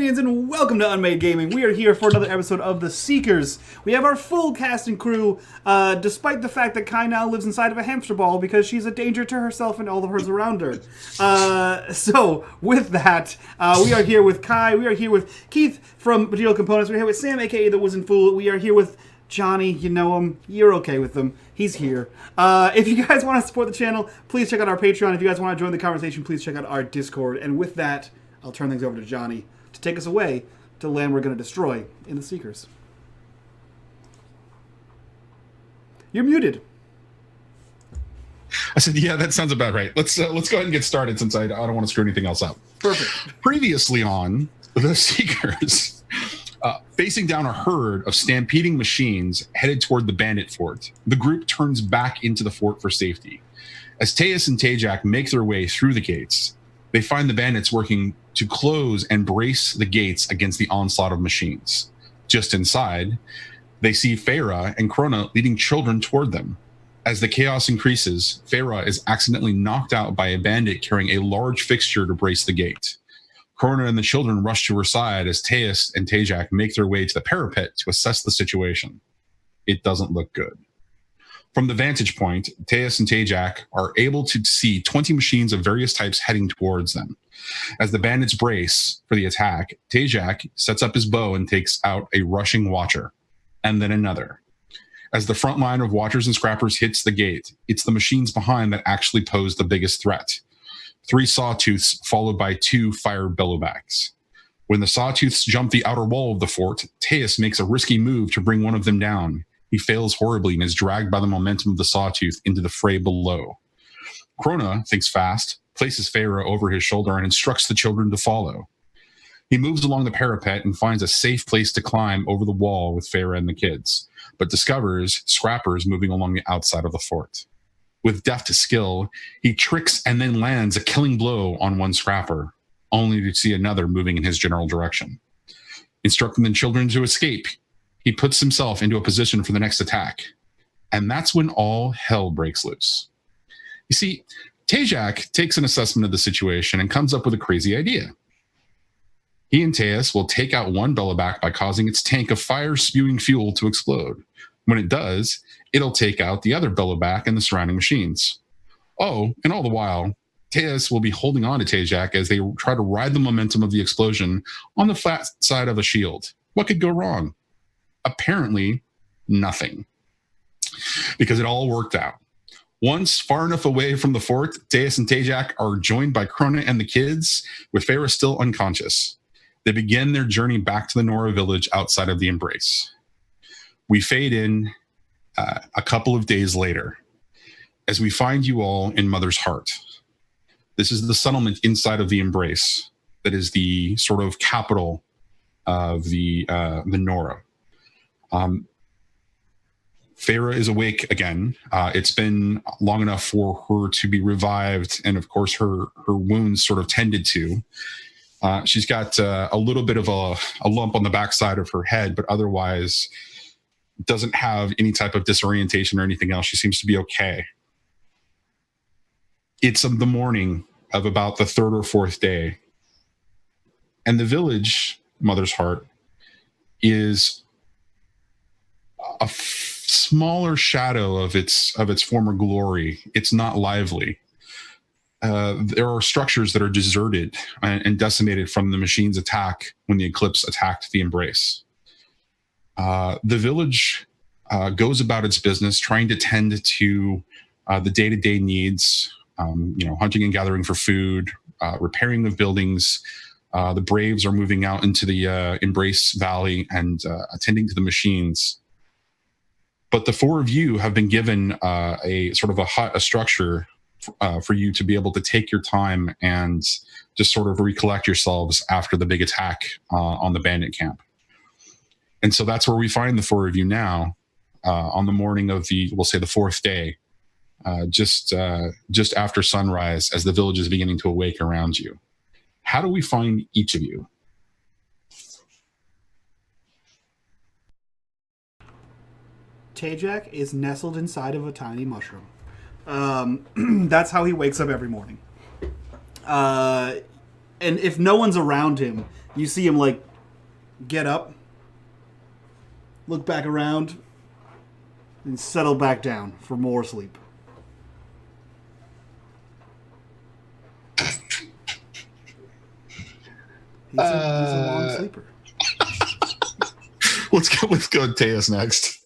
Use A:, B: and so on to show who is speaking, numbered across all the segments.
A: minions, and welcome to unMadeGaming. We are here for another episode of The Seekers. We have our full cast and crew, despite the fact that Kai now lives inside of a hamster ball because she's a danger to herself and all of hers around her. So, with that, we are here with Kai, we are here with Keith from Material Components, we're here with Sam, aka The Wizened Fool, we are here with Johnny, you know him, you're okay with him, he's here. If you guys want to support the channel, please check out our Patreon. If you guys want to join the conversation, please check out our Discord. And with that, I'll turn things over to Johnny to take us away to land we're going to destroy in the Seekers. You're muted.
B: I said, yeah, that sounds about right. Let's go ahead and get started since I don't want to screw anything else up.
A: Perfect.
B: Previously on The Seekers, facing down a herd of stampeding machines headed toward the bandit fort, the group turns back into the fort for safety. As Tues and Tajak make their way through the gates, they find the bandits working to close and brace the gates against the onslaught of machines. Just inside, they see Farah and Krona leading children toward them. As the chaos increases, Farah is accidentally knocked out by a bandit carrying a large fixture to brace the gate. Krona and the children rush to her side as Tues and Tajak make their way to the parapet to assess the situation. It doesn't look good. From the vantage point, Tues and Tajak are able to see 20 machines of various types heading towards them. As the bandits brace for the attack, Tajak sets up his bow and takes out a rushing watcher, and then another. As the front line of watchers and scrappers hits the gate, it's the machines behind that actually pose the biggest threat. 3 sawtooths followed by 2 fire bellowbacks. When the sawtooths jump the outer wall of the fort, Tues makes a risky move to bring one of them down. He fails horribly and is dragged by the momentum of the sawtooth into the fray below. Krona thinks fast, places Farah over his shoulder, and instructs the children to follow. He moves along the parapet and finds a safe place to climb over the wall with Farah and the kids, but discovers scrappers moving along the outside of the fort. With deft skill, he tricks and then lands a killing blow on one scrapper, only to see another moving in his general direction. Instructing the children to escape, he puts himself into a position for the next attack. And that's when all hell breaks loose. You see, Tajak takes an assessment of the situation and comes up with a crazy idea. He and Tues will take out one bellowback by causing its tank of fire-spewing fuel to explode. When it does, it'll take out the other bellowback and the surrounding machines. Oh, and all the while, Tues will be holding on to Tajak as they try to ride the momentum of the explosion on the flat side of a shield. What could go wrong? Apparently, nothing. Because it all worked out. Once far enough away from the fort, Tues and Tajak are joined by Krona and the kids, with Farah still unconscious. They begin their journey back to the Nora village outside of the Embrace. We fade in a couple of days later as we find you all in Mother's Heart. This is the settlement inside of the Embrace that is the sort of capital of the Nora. Farah is awake again. It's been long enough for her to be revived, and of course her wounds sort of tended to. She's got a little bit of a lump on the backside of her head, but otherwise doesn't have any type of disorientation or anything else. She seems to be okay. It's the morning of about the 3rd or 4th day, and the village, Mother's Heart, is a smaller shadow of its former glory. It's not lively. There are structures that are deserted and decimated from the machine's attack when the eclipse attacked the Embrace. The village goes about its business trying to tend to the day-to-day needs, hunting and gathering for food, repairing of buildings. The Braves are moving out into the Embrace Valley and attending to the machines. But the 4 of you have been given a sort of a hut, a structure for you to be able to take your time and just sort of recollect yourselves after the big attack on the bandit camp. And so that's where we find the 4 of you now on the morning of we'll say the 4th day, just after sunrise as the village is beginning to awake around you. How do we find each of you?
A: Tajak is nestled inside of a tiny mushroom. That's how he wakes up every morning. And if no one's around him, You see him like get up, look back around, and settle back down for more sleep. He's a long sleeper.
B: Let's go Teus next.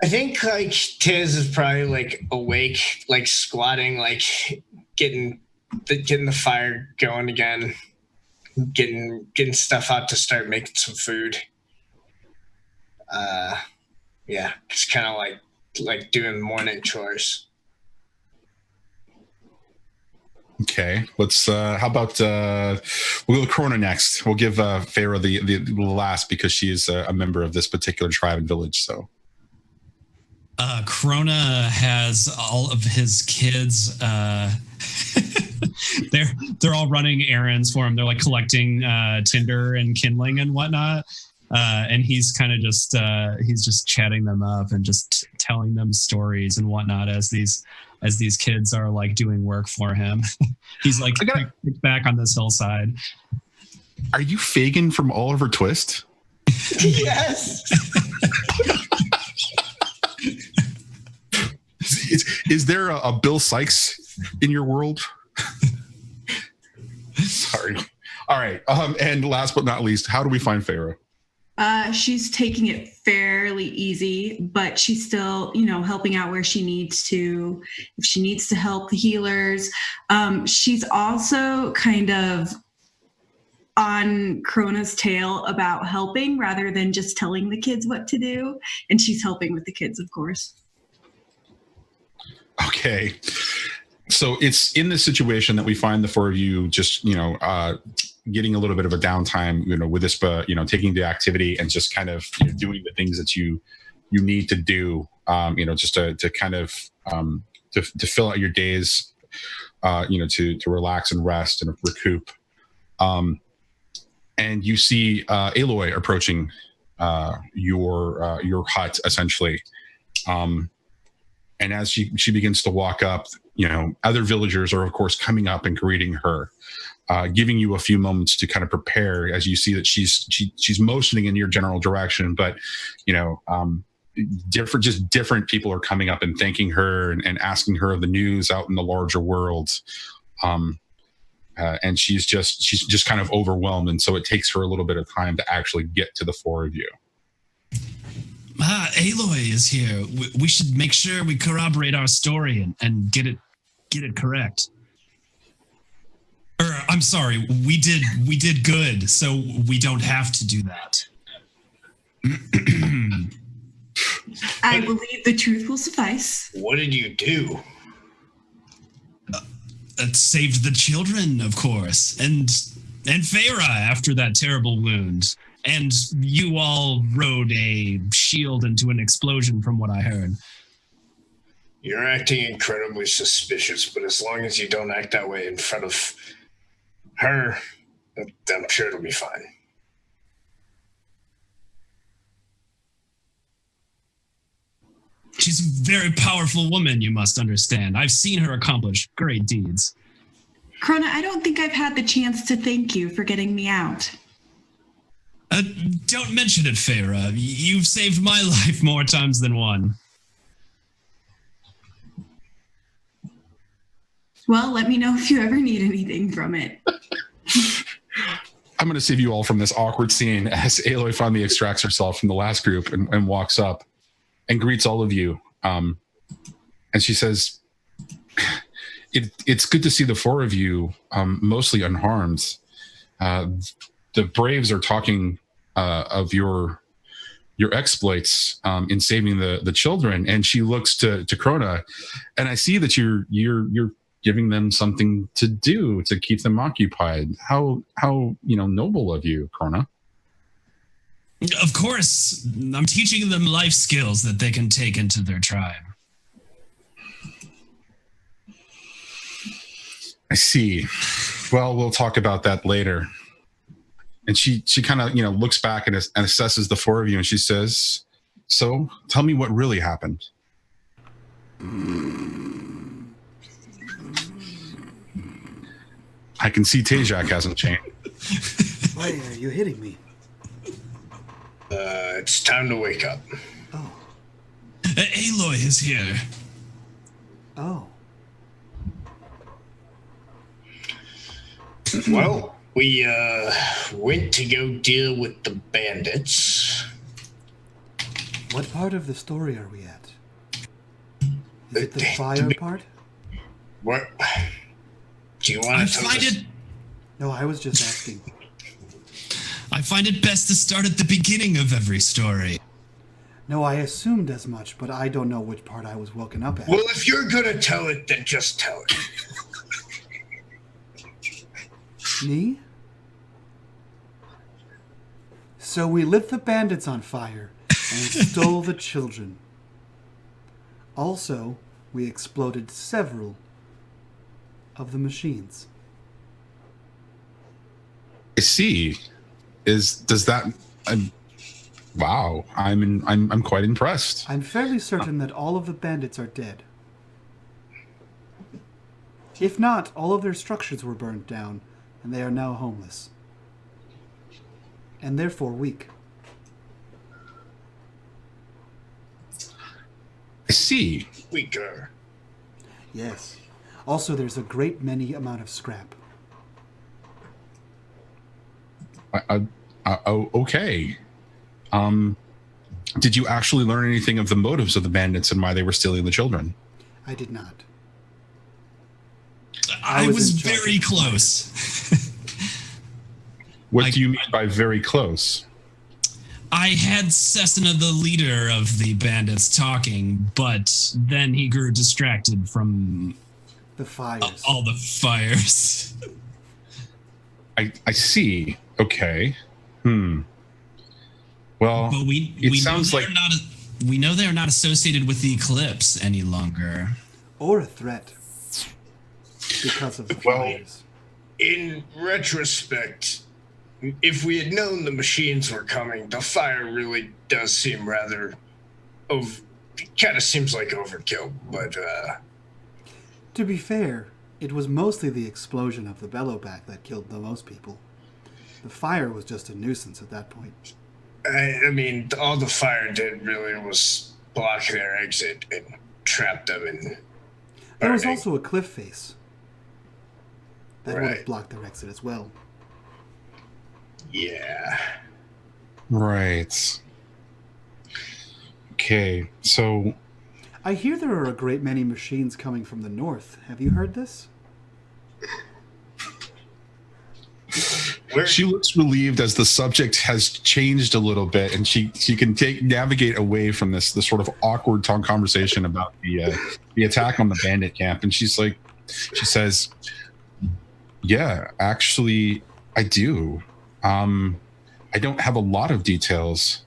C: I think like Tiz is probably like awake, like squatting, like getting the fire going again, getting stuff out to start making some food. Yeah, just kind of like doing morning chores.
B: Okay, let's. How about we'll go to Corona next. We'll give Feyre the last because she is a member of this particular tribe and village. So,
D: Corona has all of his kids. They're all running errands for him. They're like collecting tinder and kindling and whatnot. And he's kind of just he's just chatting them up and just telling them stories and whatnot as these kids are like doing work for him. He's like picked back on this hillside.
B: are you Fagin from Oliver Twist?
C: Yes.
B: Is there a Bill Sykes in your world? Sorry. All right. And last but not least, how do we find Feyre?
E: She's taking it fairly easy, but she's still, helping out where she needs to. If she needs to help the healers, she's also kind of on Krona's tail about helping rather than just telling the kids what to do. And she's helping with the kids, of course.
B: Okay. So it's in this situation that we find the four of you just, getting a little bit of a downtime, with this, taking the activity and just kind of doing the things that you need to do, just to kind of to fill out your days, to relax and rest and recoup. And you see Aloy approaching your hut essentially. And as she begins to walk up, other villagers are of course coming up and greeting her. Giving you a few moments to kind of prepare as you see that she's motioning in your general direction, but different people are coming up and thanking her and asking her of the news out in the larger world. And she's just kind of overwhelmed, and so it takes her a little bit of time to actually get to the four of you.
D: Aloy is here. We should make sure we corroborate our story and get it correct. I'm sorry, we did good, so we don't have to do that.
E: I believe the truth will suffice.
C: What did you do?
D: It saved the children, of course, and Feyre after that terrible wound. And you all rode a shield into an explosion, from what I heard.
C: You're acting incredibly suspicious, but as long as you don't act that way in front of her, I'm sure it'll be fine.
D: She's a very powerful woman, you must understand. I've seen her accomplish great deeds.
E: Krona, I don't think I've had the chance to thank you for getting me out.
D: Don't mention it, Feyre. You've saved my life more times than one.
E: Well, let me know if you ever need anything from it.
B: I'm going to save you all from this awkward scene as Aloy finally extracts herself from the last group and walks up and greets all of you. And she says, it's good to see the four of you mostly unharmed. The Braves are talking of your exploits in saving the children. And she looks to Krona, and I see that you're giving them something to do to keep them occupied. How noble of you, Krona.
D: Of course, I'm teaching them life skills that they can take into their tribe.
B: I see. Well, we'll talk about that later. And she kind of looks back and assesses the four of you, and she says, "So, tell me what really happened." I can see Tejak hasn't changed.
A: Why are you hitting me?
C: It's time to wake up.
A: Oh.
D: Aloy is here.
A: Oh.
C: Well, we went to go deal with the bandits.
A: What part of the story are we at? Is it the fire part?
C: What? Do you want to tell us?
A: No, I was just asking.
D: I find it best to start at the beginning of every story.
A: No, I assumed as much, but I don't know which part I was woken up at.
C: Well, if you're gonna tell it, then just tell it.
A: Me? So we lit the bandits on fire and stole the children. Also, we exploded several of the machines.
B: I see. Does that? Wow, I'm quite impressed.
A: I'm fairly certain that all of the bandits are dead. If not, all of their structures were burned down, and they are now homeless. And therefore weak.
B: I see.
C: Weaker.
A: Yes. Also, there's a great many amount of scrap.
B: Okay. Did you actually learn anything of the motives of the bandits and why they were stealing the children?
A: I did not.
D: I
A: was
D: was
A: in charge
D: very
A: of the fire.
D: close.
B: What do you mean by very close?
D: I had Cessna, the leader of the bandits, talking, but then he grew distracted from
A: The fires.
D: all the fires.
B: I see. Okay. Well,
D: But we
B: sounds
D: know
B: like
D: we know they're not associated with the eclipse any longer.
A: Or a threat. Because of the fires.
C: In retrospect, if we had known the machines were coming, the fire really does seem rather kind of seems like overkill, but
A: To be fair, it was mostly the explosion of the bellowback that killed the most people. The fire was just a nuisance at that point.
C: I mean, all the fire did really was block their exit and trap them in.
A: There was
C: burning.
A: also a cliff face. That would have
C: Right.
A: blocked their exit as well.
C: Yeah.
B: right. Okay, so
A: I hear there are a great many machines coming from the north. Have you heard this?
B: she looks relieved as the subject has changed a little bit, and she can navigate away from this sort of awkward conversation about the attack on the bandit camp, and she says, "Yeah, actually, I do. I don't have a lot of details,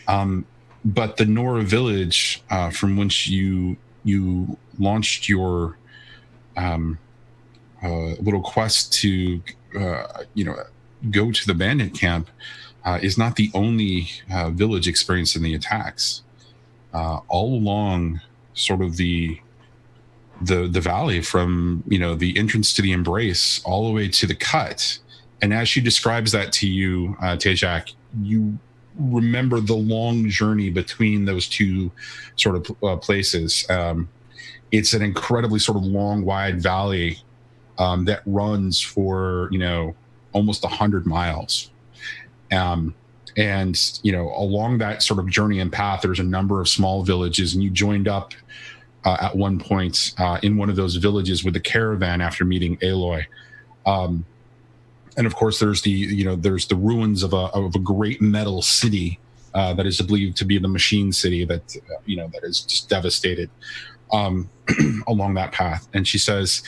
B: but the Nora village from which you launched your little quest to go to the bandit camp is not the only village experiencing the attacks. All along, sort of the valley from the entrance to the embrace all the way to the cut." And as she describes that to you, Tejak, you remember the long journey between those two sort of places. It's an incredibly sort of long, wide valley that runs for almost 100 miles. And along that sort of journey and path, there's a number of small villages, and you joined up at one point in one of those villages with the caravan after meeting Aloy. And of course, there's the ruins of a great metal city that is believed to be the machine city that that is just devastated along that path. And she says,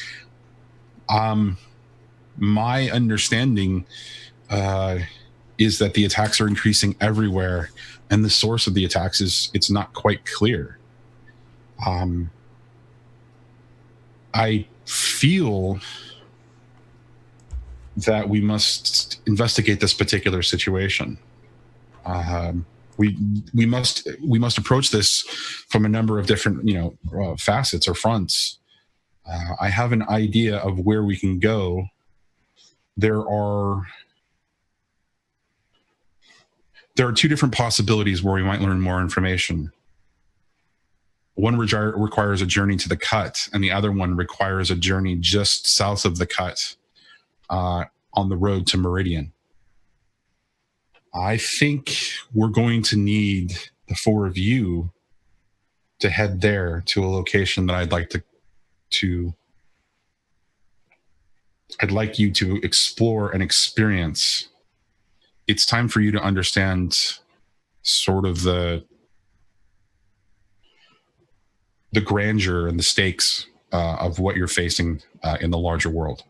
B: "My understanding is that the attacks are increasing everywhere, and the source of the attacks it's not quite clear. I feel that we must investigate this particular situation. We must approach this from a number of different facets or fronts. I have an idea of where we can go. There are There are two different possibilities where we might learn more information. One requires a journey to the cut, and the other one requires a journey just south of the cut on the road to Meridian. I think we're going to need the four of you to head there to a location that I'd like you to explore and experience. It's time for you to understand sort of the grandeur and the stakes of what you're facing in the larger world.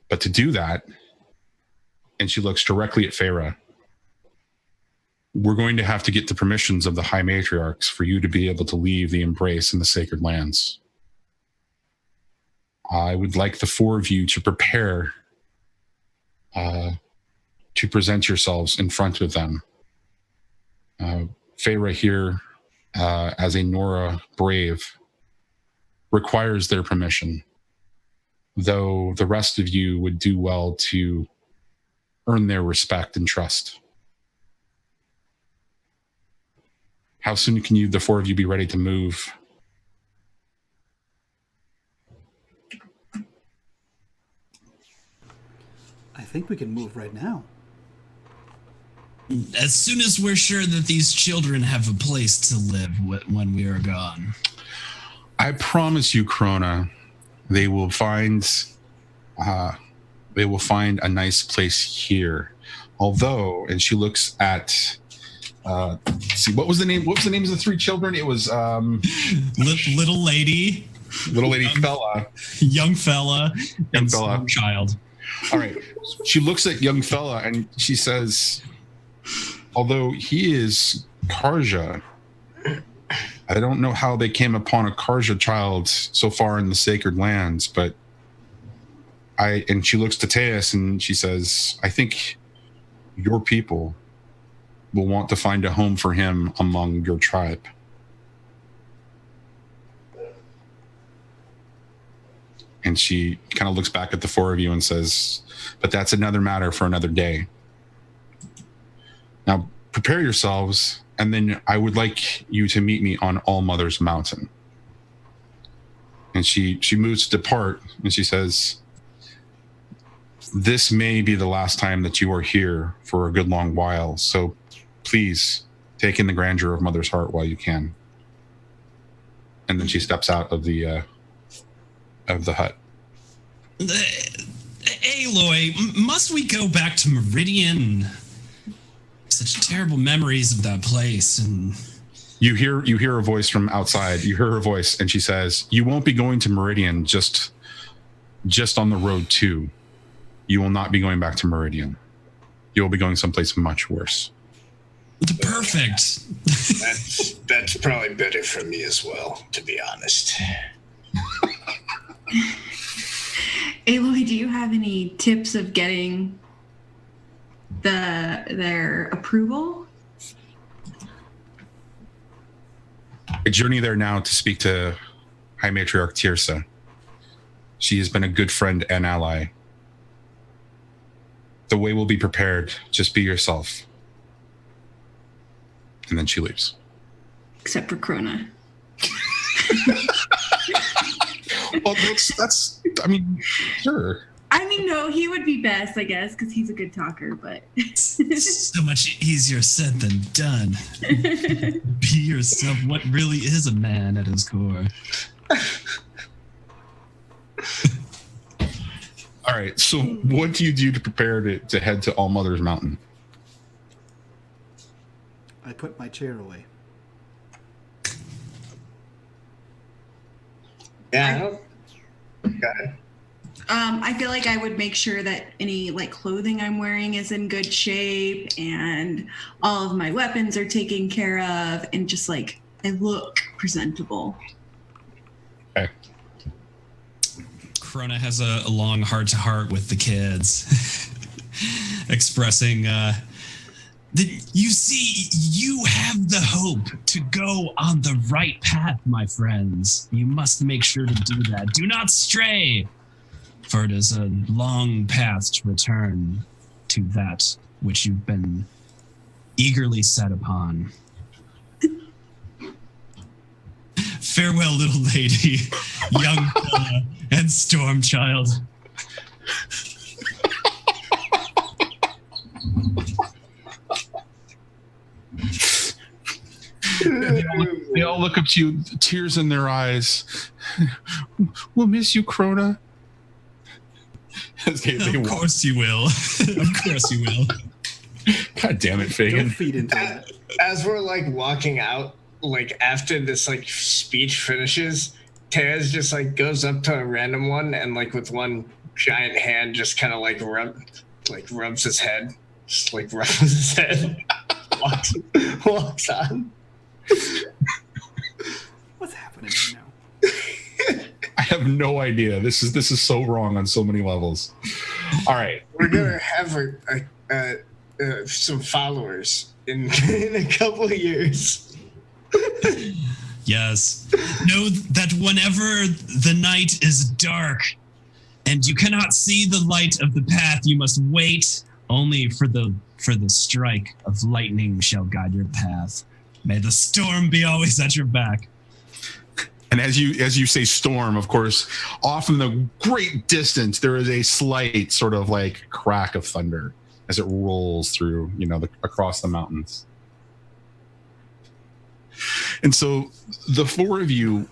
B: But to do that, and she looks directly at Feyre, we're going to have to get the permissions of the High Matriarchs for you to be able to leave the Embrace and the Sacred Lands. I would like the four of you to prepare to present yourselves in front of them. Feyre here, as a Nora Brave, requires their permission, though the rest of you would do well to earn their respect and trust. How soon can the four of you be ready to move?
A: I think we can move right now.
D: As soon as we're sure that these children have a place to live when we are gone.
B: I promise you, Krona, they will find a nice place here. Although, and she looks at what was the name of the three children? It was
D: little lady
B: fella,
D: young fella,
B: young fella,
D: child.
B: All right. She looks at young fella and she says, although he is Karja, I don't know how they came upon a Karja child so far in the Sacred Lands, but and she looks to Tues and she says, I think your people will want to find a home for him among your tribe. And she kind of looks back at the four of you and says, but that's another matter for another day. Now, prepare yourselves, and then I would like you to meet me on All Mother's Mountain. And she moves to depart, and she says, this may be the last time that you are here for a good long while, so please take in the grandeur of Mother's heart while you can. And then she steps out of the hut.
D: Aloy, must we go back to Meridian? Such terrible memories of that place. And
B: you hear a voice from outside. You hear her voice, and she says, you won't be going to Meridian just on the road to. You will not be going back to Meridian. You will be going someplace much worse.
D: Perfect.
C: That's probably better for me as well, to be honest.
E: Aloy, do you have any tips of getting their approval?
B: I journey there now to speak to High Matriarch Tirsa. She has been a good friend and ally. The way will be prepared. Just be yourself. And then she leaves.
E: Except for Krona.
B: Well, that's. I mean, sure.
E: I mean, no, he would be best, I guess, because he's a good talker, but...
D: So much easier said than done. Be yourself, what really is a man at his core.
B: All right, so what do you do to prepare to head to All Mother's Mountain?
A: I put my chair away.
C: Yeah. Okay.
E: I feel like I would make sure that any clothing I'm wearing is in good shape and all of my weapons are taken care of and just I look presentable.
B: Okay.
D: Krona has a long heart-to-heart with the kids, expressing that you see, you have the hope to go on the right path, my friends. You must make sure to do that. Do not stray, for it is a long path to return to that which you've been eagerly set upon. Farewell, little lady, young fella, and storm child.
B: They all look up to you, tears in their eyes. We'll miss you, Crota.
D: Of course you will. Of course you will.
B: God damn it, Fagin.
A: Don't feed into that.
C: As we're like walking out, like after this like speech finishes, Taz just like goes up to a random one and like with one giant hand just kind of like rubs his head, just like rubs his head, walks on.
A: What's happening right now?
B: I have no idea. This is so wrong on so many levels. All right,
C: We're gonna have some followers in a couple of years.
D: Yes. Know that whenever the night is dark and you cannot see the light of the path, you must wait only for the strike of lightning shall guide your path. May the storm be always at your back.
B: and as you say storm, of course, off in the great distance, there is a slight sort of like crack of thunder as it rolls through, across the mountains. And so the four of you,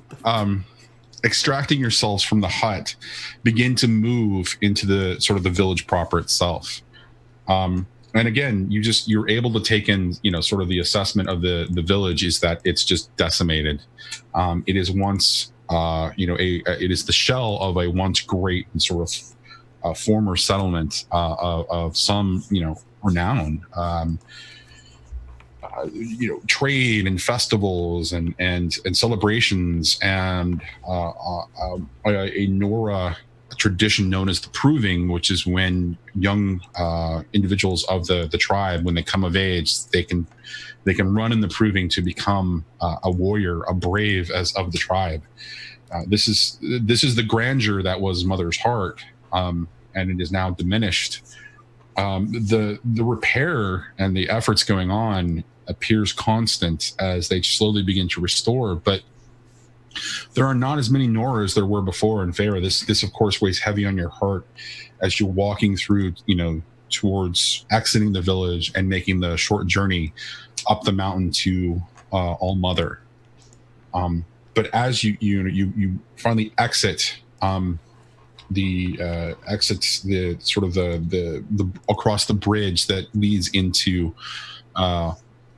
B: extracting yourselves from the hut, begin to move into the sort of the village proper itself. And again, you're able to take in, sort of the assessment of the village is that it's just decimated. It is once, it is the shell of a once great and sort of former settlement of some, renown. Trade and festivals and celebrations and a Nora tradition known as the Proving, which is when young individuals of the tribe, when they come of age, they can run in the Proving to become a warrior, a brave as of the tribe. This is the grandeur that was Mother's Heart, and it is now diminished. The repair and the efforts going on appears constant as they slowly begin to restore, but there are not as many Nora as there were before in Farah. This of course weighs heavy on your heart as you're walking through, towards exiting the village and making the short journey up the mountain to All Mother. But as you finally exit the across the bridge that leads into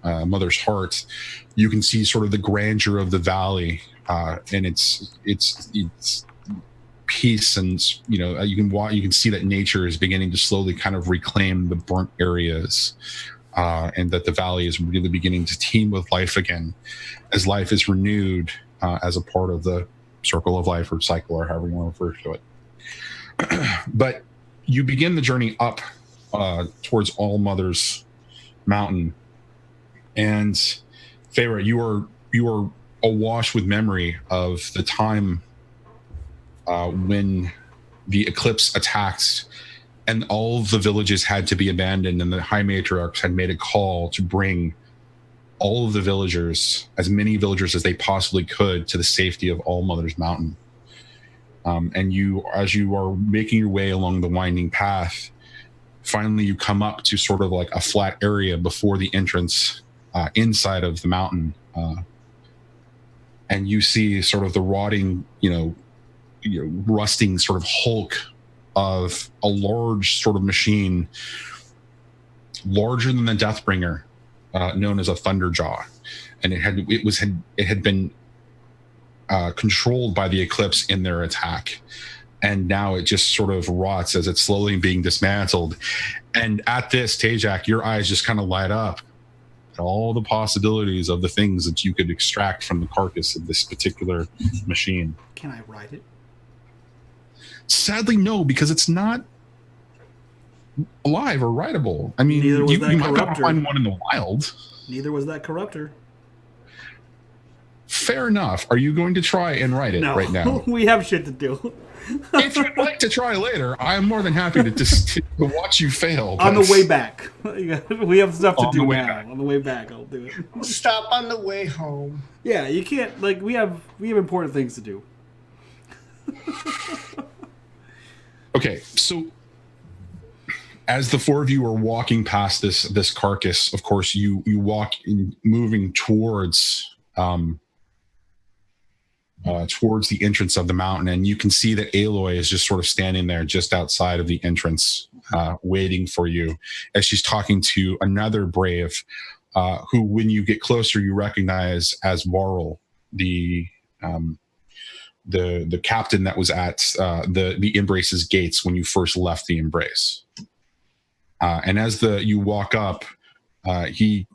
B: Mother's Heart, you can see sort of the grandeur of the valley, and it's peace, and you can see that nature is beginning to slowly kind of reclaim the burnt areas, and that the valley is really beginning to teem with life again, as life is renewed as a part of the circle of life or cycle, or however you want to refer to it. But you begin the journey up towards All Mother's Mountain, and Farah, you are awash with memory of the time when the eclipse attacked and all of the villages had to be abandoned, and the High Matriarchs had made a call to bring all of the villagers, as many villagers as they possibly could, to the safety of All Mother's Mountain. And as you are making your way along the winding path, finally you come up to sort of like a flat area before the entrance inside of the mountain. And you see sort of the rotting, rusting sort of hulk of a large sort of machine, larger than the Deathbringer, known as a Thunderjaw. And it had been controlled by the Eclipse in their attack, and now it just sort of rots as it's slowly being dismantled. And at this, Tajak, your eyes just kind of light up at all the possibilities of the things that you could extract from the carcass of this particular machine.
A: Can I ride it?
B: Sadly, no, because it's not alive or rideable. I mean, you might be able to find one in the wild.
A: Neither was that corruptor.
B: fair enough. Are you going to try and write it right now?
A: We have shit to do.
B: If you'd like to try later, I am more than happy to watch you fail.
A: On the way back. We have stuff to do now.
B: Back.
A: On the way back, I'll do it.
C: Stop on the way home.
A: Yeah, you can't, like, we have important things to do.
B: Okay, so as the four of you are walking past this carcass, of course, you walk in, moving towards the entrance of the mountain, and you can see that Aloy is just sort of standing there just outside of the entrance, waiting for you as she's talking to another brave, who, when you get closer, you recognize as Varl, the captain that was at the Embrace's gates when you first left the Embrace. And as you walk up, he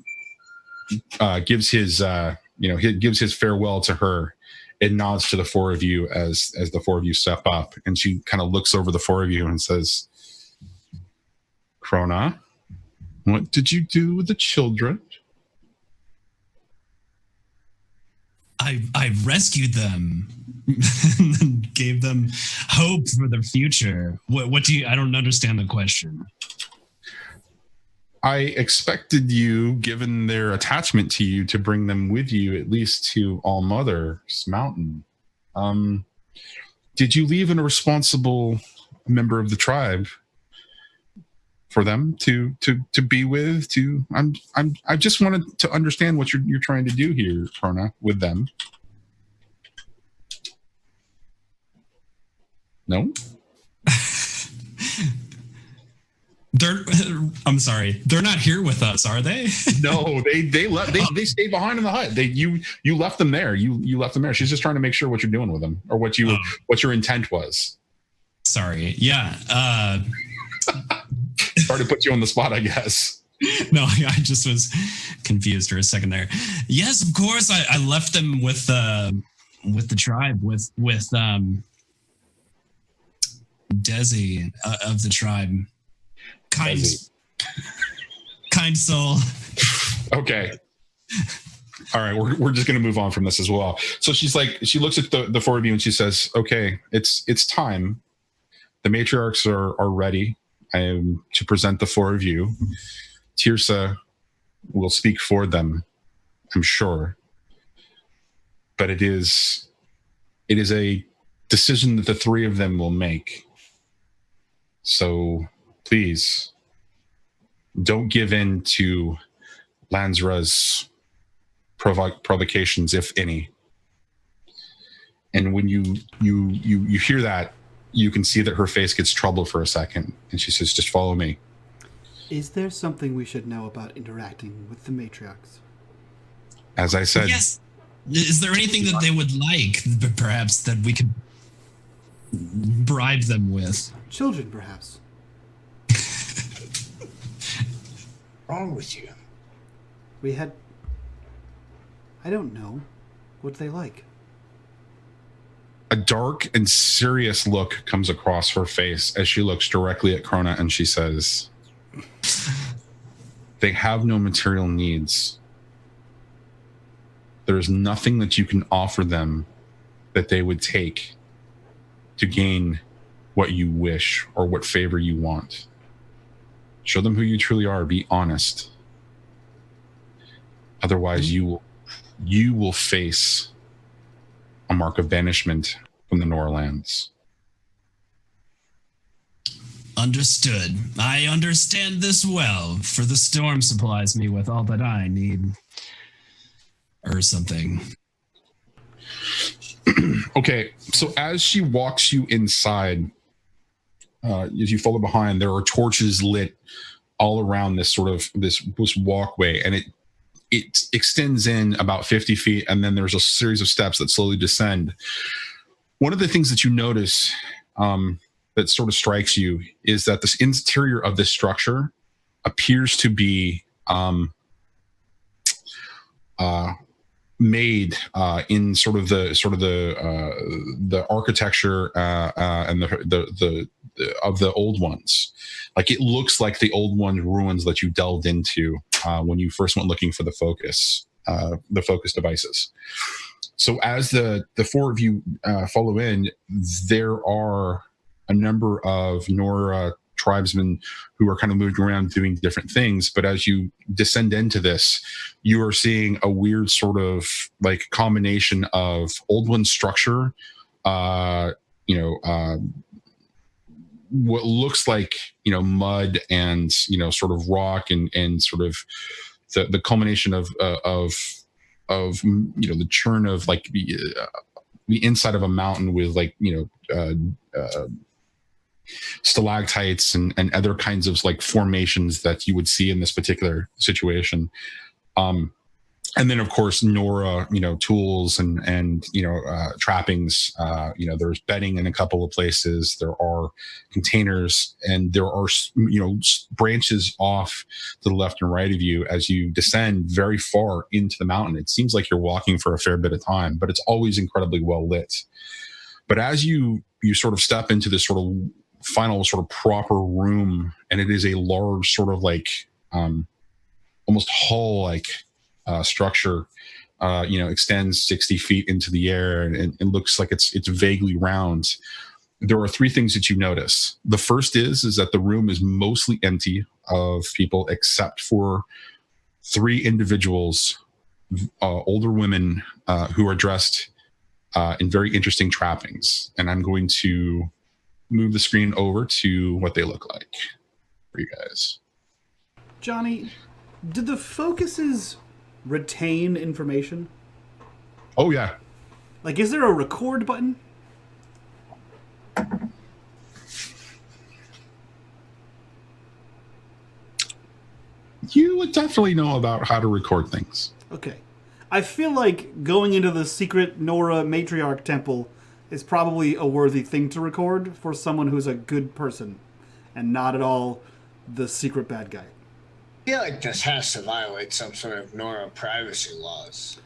B: gives his gives his farewell to her and nods to the four of you as the four of you step up, and she kind of looks over the four of you and says, "Krona, what did you do with the children?"
D: I rescued them and gave them hope for their future. What do you? I don't understand the question.
B: I expected you, given their attachment to you, to bring them with you at least to Allmother's Mountain. Did you leave a responsible member of the tribe for them to be with? I just wanted to understand what you're trying to do here, Krona, with them. No.
D: I'm sorry. They're not here with us, are they?
B: No, they left. They stayed behind in the hut. You left them there. You left them there. She's just trying to make sure what you're doing with them, or what your intent was.
D: Sorry. Yeah.
B: Sorry to put you on the spot, I guess.
D: No, I just was confused for a second there. Yes, of course. I left them with the tribe, with Desi of the tribe. Kind soul.
B: Okay. All right, we're just going to move on from this as well. So she looks at the four of you and she says, "Okay, it's time. The matriarchs are ready to present the four of you. Tirsa will speak for them, I'm sure. But it is a decision that the three of them will make. So please, don't give in to Lansra's provocations, if any." And when you hear that, you can see that her face gets troubled for a second, and she says, "Just follow me."
A: Is there something we should know about interacting with the matriarchs?
B: As I said,
D: yes. Is there anything that they would like, perhaps, that we could bribe them with?
A: Children, perhaps.
C: Wrong with you?
A: I don't know. What they like?
B: a dark and serious look comes across her face as she looks directly at Krona, and she says, "They have no material needs. There is nothing that you can offer them that they would take to gain what you wish or what favor you want. Show them who you truly are. Be honest. Otherwise, you will face a mark of banishment from the Norlands."
D: Understood. I understand this well, for the storm supplies me with all that I need. Or something.
B: Okay, so as she walks you inside, as you follow behind, there are torches lit all around this walkway, and it extends in about 50 feet, and then there's a series of steps that slowly descend. One of the things that you notice that sort of strikes you is that this interior of this structure appears to be made in sort of the architecture and the of the old ones. Like, it looks like the old ones ruins that you delved into when you first went looking for the focus devices. So as the four of you follow in, there are a number of Nora tribesmen who are kind of moving around doing different things. But as you descend into this, you are seeing a weird sort of like combination of old one structure, what looks like, mud and, sort of rock and sort of the culmination of the churn of like the inside of a mountain with like, stalactites and other kinds of like formations that you would see in this particular situation. And then of course Nora, tools and trappings. There's bedding in a couple of places. There are containers, and there are branches off to the left and right of you as you descend very far into the mountain. It seems like you're walking for a fair bit of time, but it's always incredibly well lit. But as you sort of step into this sort of final sort of proper room, and it is a large sort of like almost hall like structure, extends 60 feet into the air and looks like it's vaguely round. There are three things that you notice. The first is that the room is mostly empty of people except for three individuals, older women who are dressed in very interesting trappings. And I'm going to move the screen over to what they look like for you guys.
A: Johnny, did the focuses retain information?
B: Oh yeah.
A: Like, is there a record button?
B: You would definitely know about how to record things.
A: Okay. I feel like going into the secret Nora matriarch temple is probably a worthy thing to record for someone who's a good person and not at all the secret bad guy.
C: I feel like this has to violate some sort of Nora privacy laws.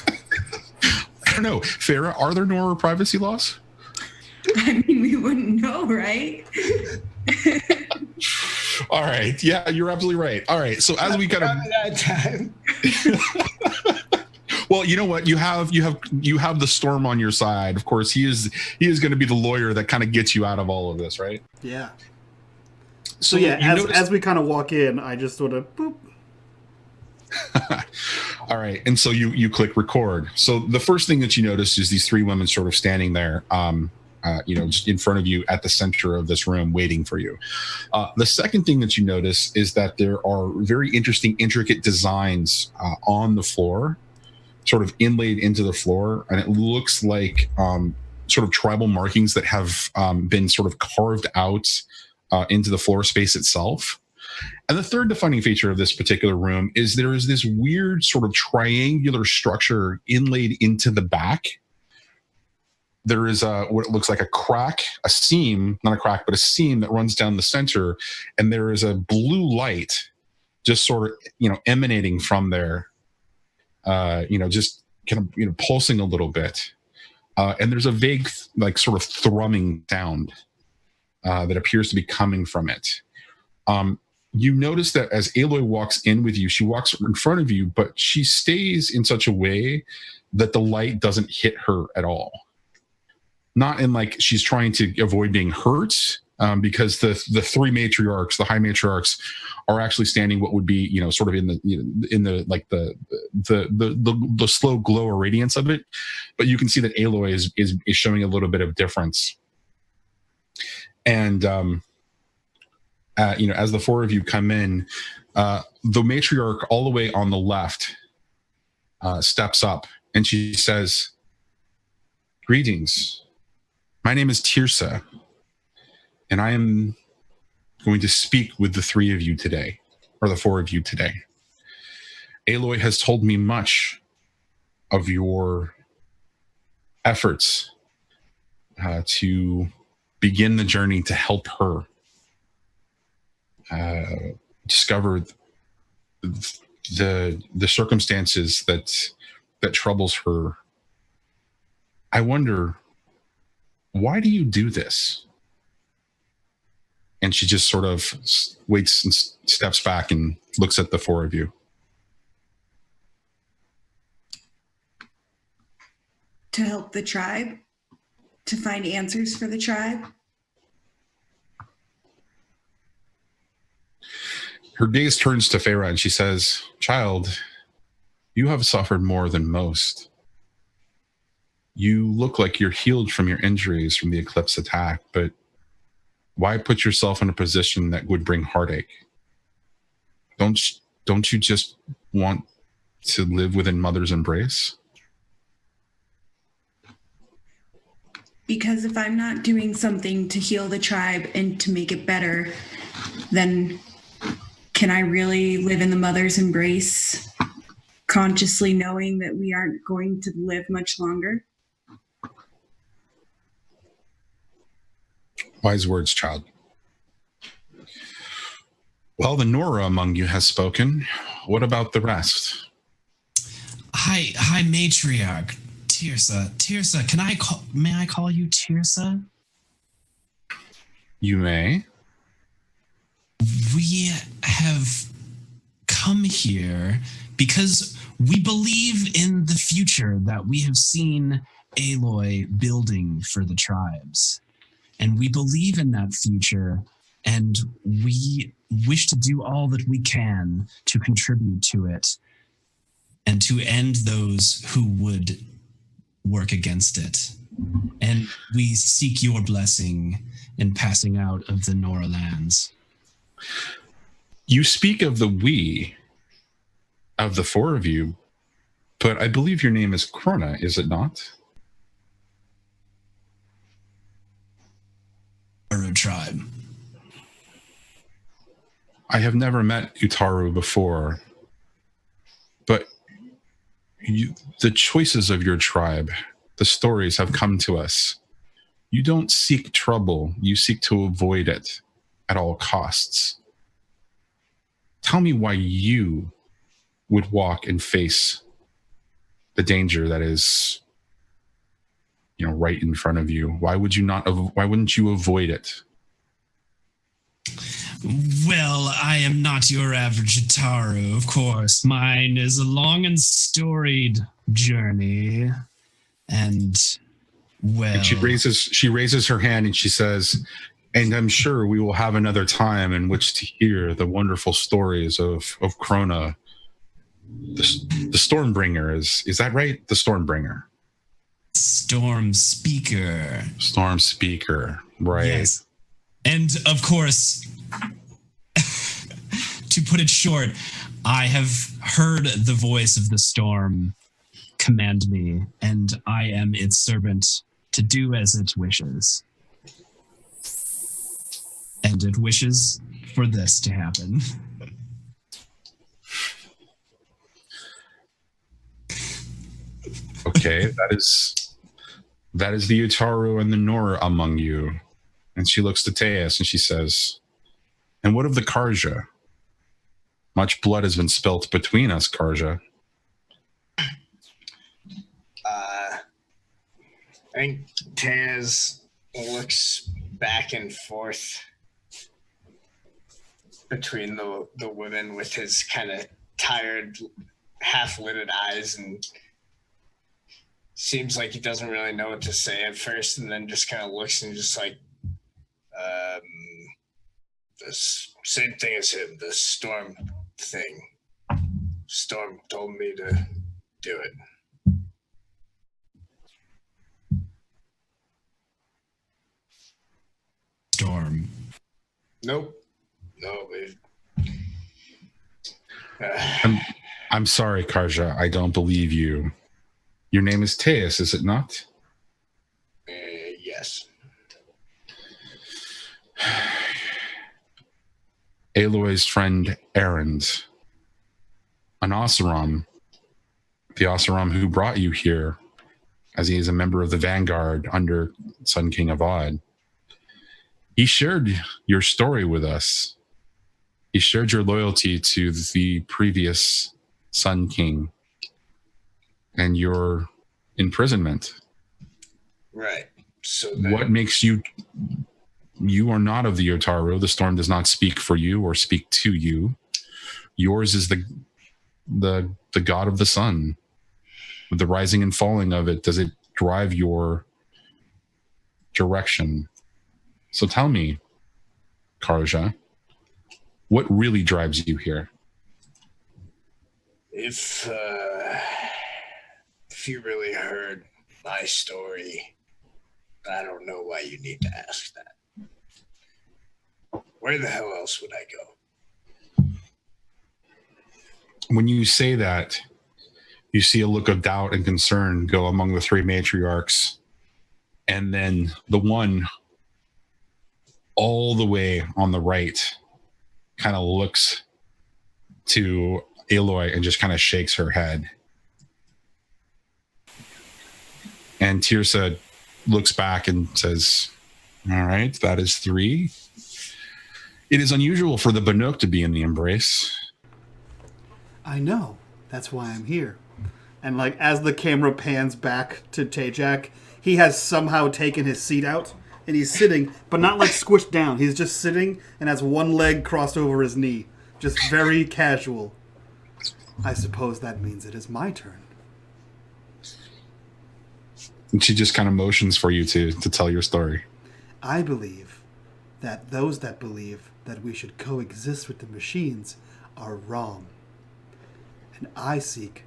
B: I don't know. Farah, are there Nora privacy laws?
E: I mean, we wouldn't know, right?
B: All right. Yeah, you're absolutely right. All right. So as we kind of
C: that time.
B: Well, you know what? You have the storm on your side. Of course, he is going to be the lawyer that kind of gets you out of all of this, right?
A: Yeah. So yeah, as we kind of walk in, I just sort of boop.
B: All right, and so you click record. So the first thing that you notice is these three women sort of standing there, just in front of you at the center of this room, waiting for you. The second thing that you notice is that there are very interesting, intricate designs on the floor, sort of inlaid into the floor, and it looks like sort of tribal markings that have been sort of carved out into the floor space itself. And the third defining feature of this particular room is there is this weird sort of triangular structure inlaid into the back. There is what it looks like a seam, not a crack, but a seam that runs down the center. And there is a blue light just sort of, emanating from there, just kind of, pulsing a little bit. And there's a vague, like sort of thrumming sound that appears to be coming from it. You notice that as Aloy walks in with you, she walks in front of you, but she stays in such a way that the light doesn't hit her at all. Not in like she's trying to avoid being hurt, because the three matriarchs, the high matriarchs, are actually standing what would be, sort of in the like the slow glow or radiance of it. But you can see that Aloy is showing a little bit of difference. And as the four of you come in, the matriarch all the way on the left steps up and she says, "Greetings. My name is Tirsa, and I am going to speak with the three of you today, or the four of you today. Aloy has told me much of your efforts to begin the journey to help her discover the circumstances that troubles her. I wonder, why do you do this?" And she just sort of waits and steps back and looks at the four of you.
E: to help the tribe, to find answers for the tribe.
B: Her gaze turns to Feyre and she says, "Child, you have suffered more than most. You look like you're healed from your injuries from the eclipse attack, but why put yourself in a position that would bring heartache? Don't you just want to live within Mother's embrace?"
E: Because if I'm not doing something to heal the tribe and to make it better, then can I really live in the Mother's embrace, consciously knowing that we aren't going to live much longer?
B: Wise words, child. Well, the Nora among you has spoken. What about the rest?
D: Hi, matriarch. Tirsa, may I call you Tirsa?
B: You may.
D: We have come here because we believe in the future that we have seen Aloy building for the tribes. And we believe in that future, and we wish to do all that we can to contribute to it and to end those who would work against it. And we seek your blessing in passing out of the Nora lands.
B: You speak of the we, of the four of you, but I believe your name is Krona, is it not?
D: Tribe.
B: I have never met Utaru before, but the choices of your tribe, the stories have come to us. You don't seek trouble, you seek to avoid it at all costs. Tell me why you would walk and face the danger that is, right in front of you. Why wouldn't you avoid it?
D: Well, I am not your average Utaru, of course. Mine is a long and storied journey. And, well...
B: And she raises her hand and she says, "And I'm sure we will have another time in which to hear the wonderful stories of Krona, the Stormbringer. Is that right? The Stormbringer.
D: Storm Speaker.
B: Storm Speaker, right.
D: Yes. And, of course... to put it short, I have heard the voice of the storm command me, and I am its servant to do as it wishes. And it wishes for this to happen.
B: Okay, that is the Utaru and the Nora among you. And she looks to Teus and she says, "And what of the Karja? Much blood has been spilt between us, Karja."
C: I think Taz looks back and forth between the women with his kind of tired, half-lidded eyes, and seems like he doesn't really know what to say at first, and then just kind of looks and just like, the same thing as him, the storm thing. Storm told me to do it.
D: Storm.
C: Nope. No,
B: I'm sorry, Karja. I don't believe you. Your name is Teus, is it not?
C: Yes.
B: Aloy's friend Erend, an Oseram, the Oseram who brought you here, as he is a member of the Vanguard under Sun King Avad. He shared your story with us. He shared your loyalty to the previous Sun King and your imprisonment.
C: Right. So
B: what makes you are not of the Utaru. The storm does not speak for you or speak to you. Yours is the god of the sun. With the rising and falling of it, does it drive your direction. So tell me, Karja, what really drives you here?
C: If you really heard my story, I don't know why you need to ask that. Where the hell else would I go?
B: When you say that, you see a look of doubt and concern go among the three matriarchs. And then the one all the way on the right kind of looks to Aloy and just kind of shakes her head. And Tirsa looks back and says, all right, that is 3. It is unusual for the Banuk to be in the embrace.
A: I know. That's why I'm here. And like as the camera pans back to Tajak, he has somehow taken his seat out and he's sitting, but not like squished down. He's just sitting and has one leg crossed over his knee. Just very casual. I suppose that means it is my turn.
B: And she just kind of motions for you to tell your story.
A: I believe that those that believe that we should coexist with the machines are wrong. And I seek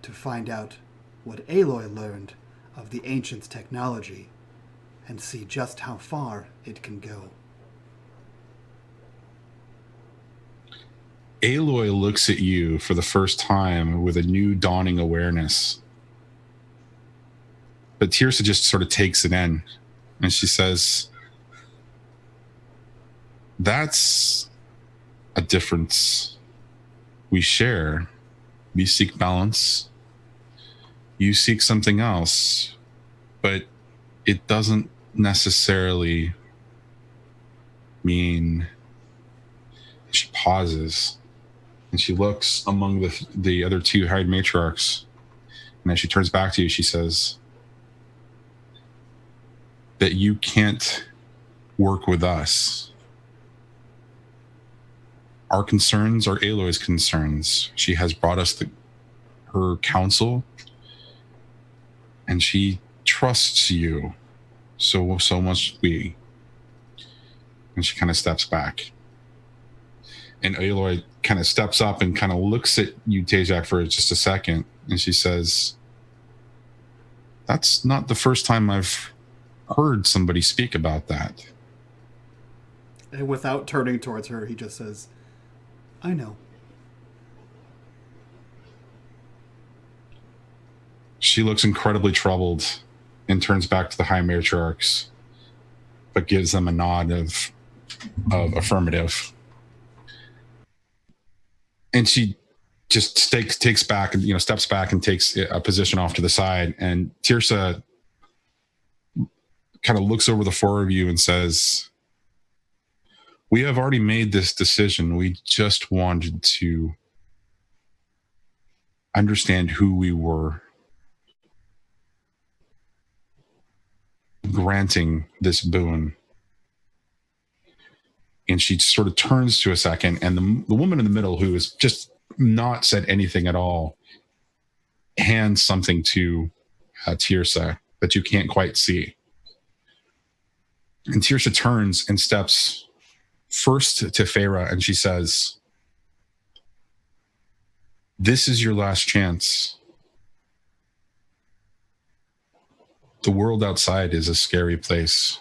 A: to find out what Aloy learned of the ancients' technology and see just how far it can go.
B: Aloy looks at you for the first time with a new dawning awareness. But Tirsa just sort of takes it in. And she says, that's a difference we share. We seek balance. You seek something else. But it doesn't necessarily mean... She pauses. And she looks among the other 2 hired matriarchs. And as she turns back to you, she says that you can't work with us. Our concerns are Aloy's concerns. She has brought us her counsel, and she trusts you so much. And she kind of steps back. And Aloy kind of steps up and kind of looks at you, Tajak, for just a second. And she says, that's not the first time I've heard somebody speak about that.
A: And without turning towards her, he just says, I know.
B: She looks incredibly troubled and turns back to the High Matriarchs, but gives them a nod of affirmative. And she just takes back and steps back and takes a position off to the side. And Tirsa kind of looks over the 4 of you and says, we have already made this decision. We just wanted to understand who we were granting this boon. And she sort of turns to a second, and the woman in the middle, who has just not said anything at all, hands something to Tirsa that you can't quite see. And Tirsa turns and steps first to Feyre, and she says, this is your last chance. The world outside is a scary place.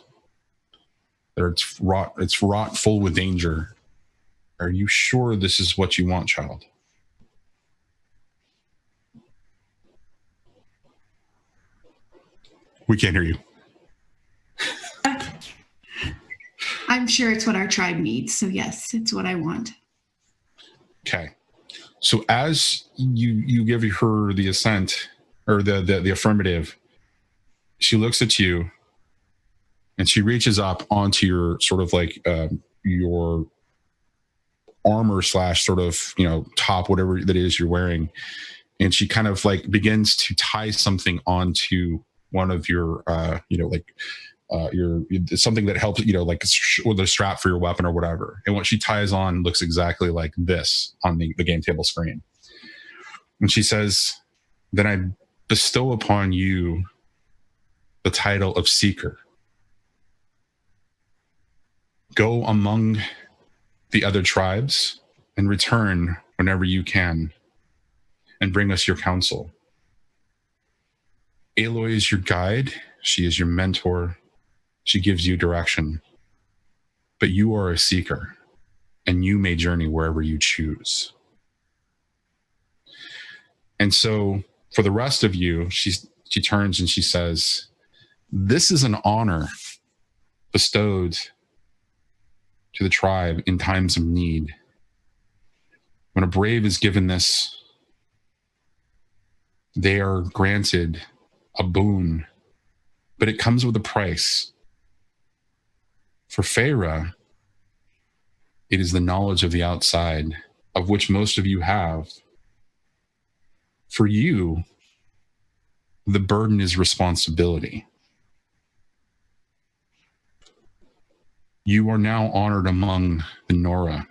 B: It's wrought full with danger. Are you sure this is what you want, child? We can't hear you.
E: I'm sure it's what our tribe needs. So yes, it's what I want.
B: Okay. So as you give her the assent or the affirmative, she looks at you and she reaches up onto your sort of like your armor / sort of, top, whatever that is you're wearing. And she kind of like begins to tie something onto one of your, something that helps, like with a strap for your weapon or whatever. And what she ties on looks exactly like this on the game table screen. And she says, then I bestow upon you the title of Seeker. Go among the other tribes and return whenever you can and bring us your counsel. Aloy is your guide. She is your mentor. She gives you direction. But you are a seeker, and you may journey wherever you choose. And so for the rest of you, she turns and she says, this is an honor bestowed to the tribe in times of need. When a brave is given this, they are granted a boon, but it comes with a price. For Feyre, it is the knowledge of the outside, of which most of you have. For you, the burden is responsibility. You are now honored among the Nora.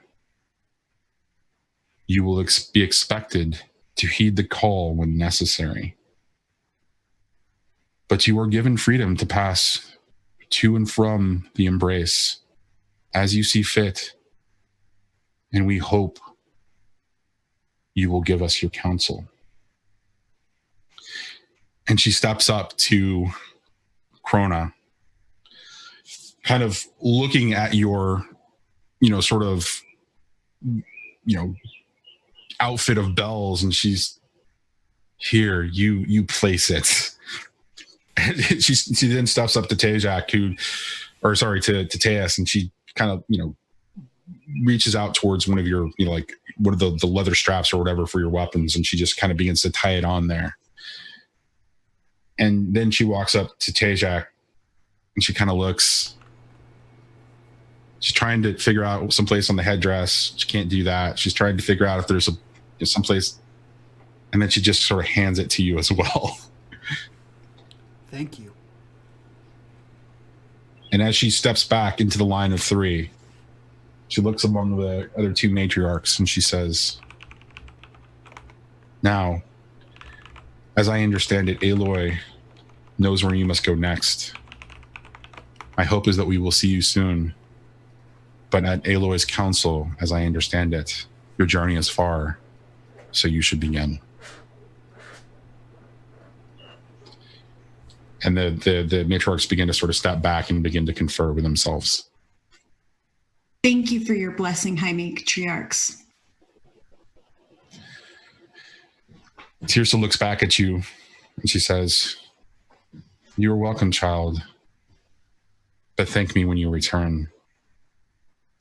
B: You will be expected to heed the call when necessary. But you are given freedom to pass to and from the embrace as you see fit. And we hope you will give us your counsel. And she steps up to Krona, kind of looking at your, sort of, outfit of bells, and she's here, you place it. And she then steps up to Tejak, to Teus, and she kind of, reaches out towards one of your, like one of the leather straps or whatever for your weapons, and she just kind of begins to tie it on there. And then she walks up to Tejak, and she kind of looks. She's trying to figure out someplace on the headdress. She can't do that. She's trying to figure out if there's someplace, and then she just sort of hands it to you as well.
A: Thank you.
B: And as she steps back into the line of three, she looks among the other two matriarchs and she says, now, as I understand it, Aloy knows where you must go next. My hope is that we will see you soon. But at Aloy's counsel, as I understand it, your journey is far, so you should begin. And the matriarchs begin to sort of step back and begin to confer with themselves.
E: Thank you for your blessing, High Matriarchs.
B: Tirsa looks back at you and she says, you are welcome, child, but thank me when you return,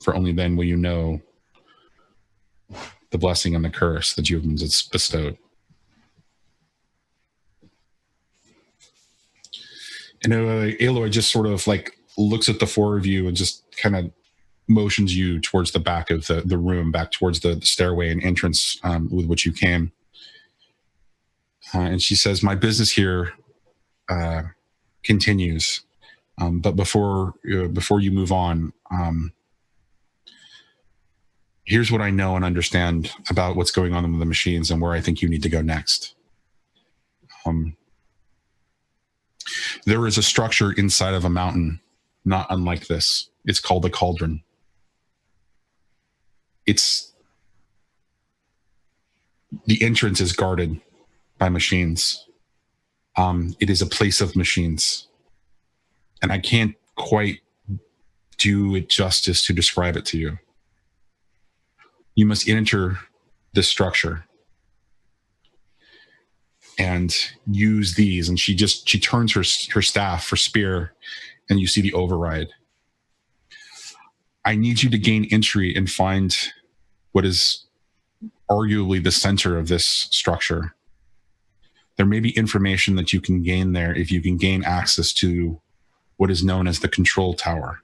B: for only then will you know the blessing and the curse that you have been bestowed. And Aloy just sort of like looks at the four of you and just kind of motions you towards the back of the room, back towards the stairway and entrance with which you came. And she says, my business here continues. But before you move on, here's what I know and understand about what's going on with the machines and where I think you need to go next. There is a structure inside of a mountain, not unlike this. It's called a cauldron. The entrance is guarded by machines. It is a place of machines. And I can't quite do it justice to describe it to you. You must enter this structure and use these. And she turns her staff for spear, and you see the override. I need you to gain entry and find what is arguably the center of this structure. There may be information that you can gain there if you can gain access to what is known as the control tower.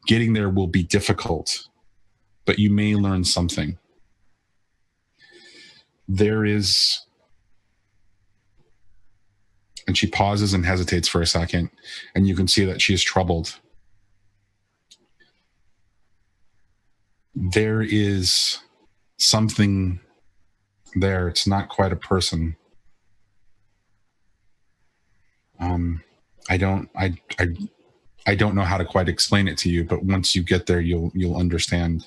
B: Getting there will be difficult, but you may learn something. There is, and she pauses and hesitates for a second, and you can see that she is troubled. There is something there. It's not quite a person. I don't know how to quite explain it to you, but once you get there, you'll understand.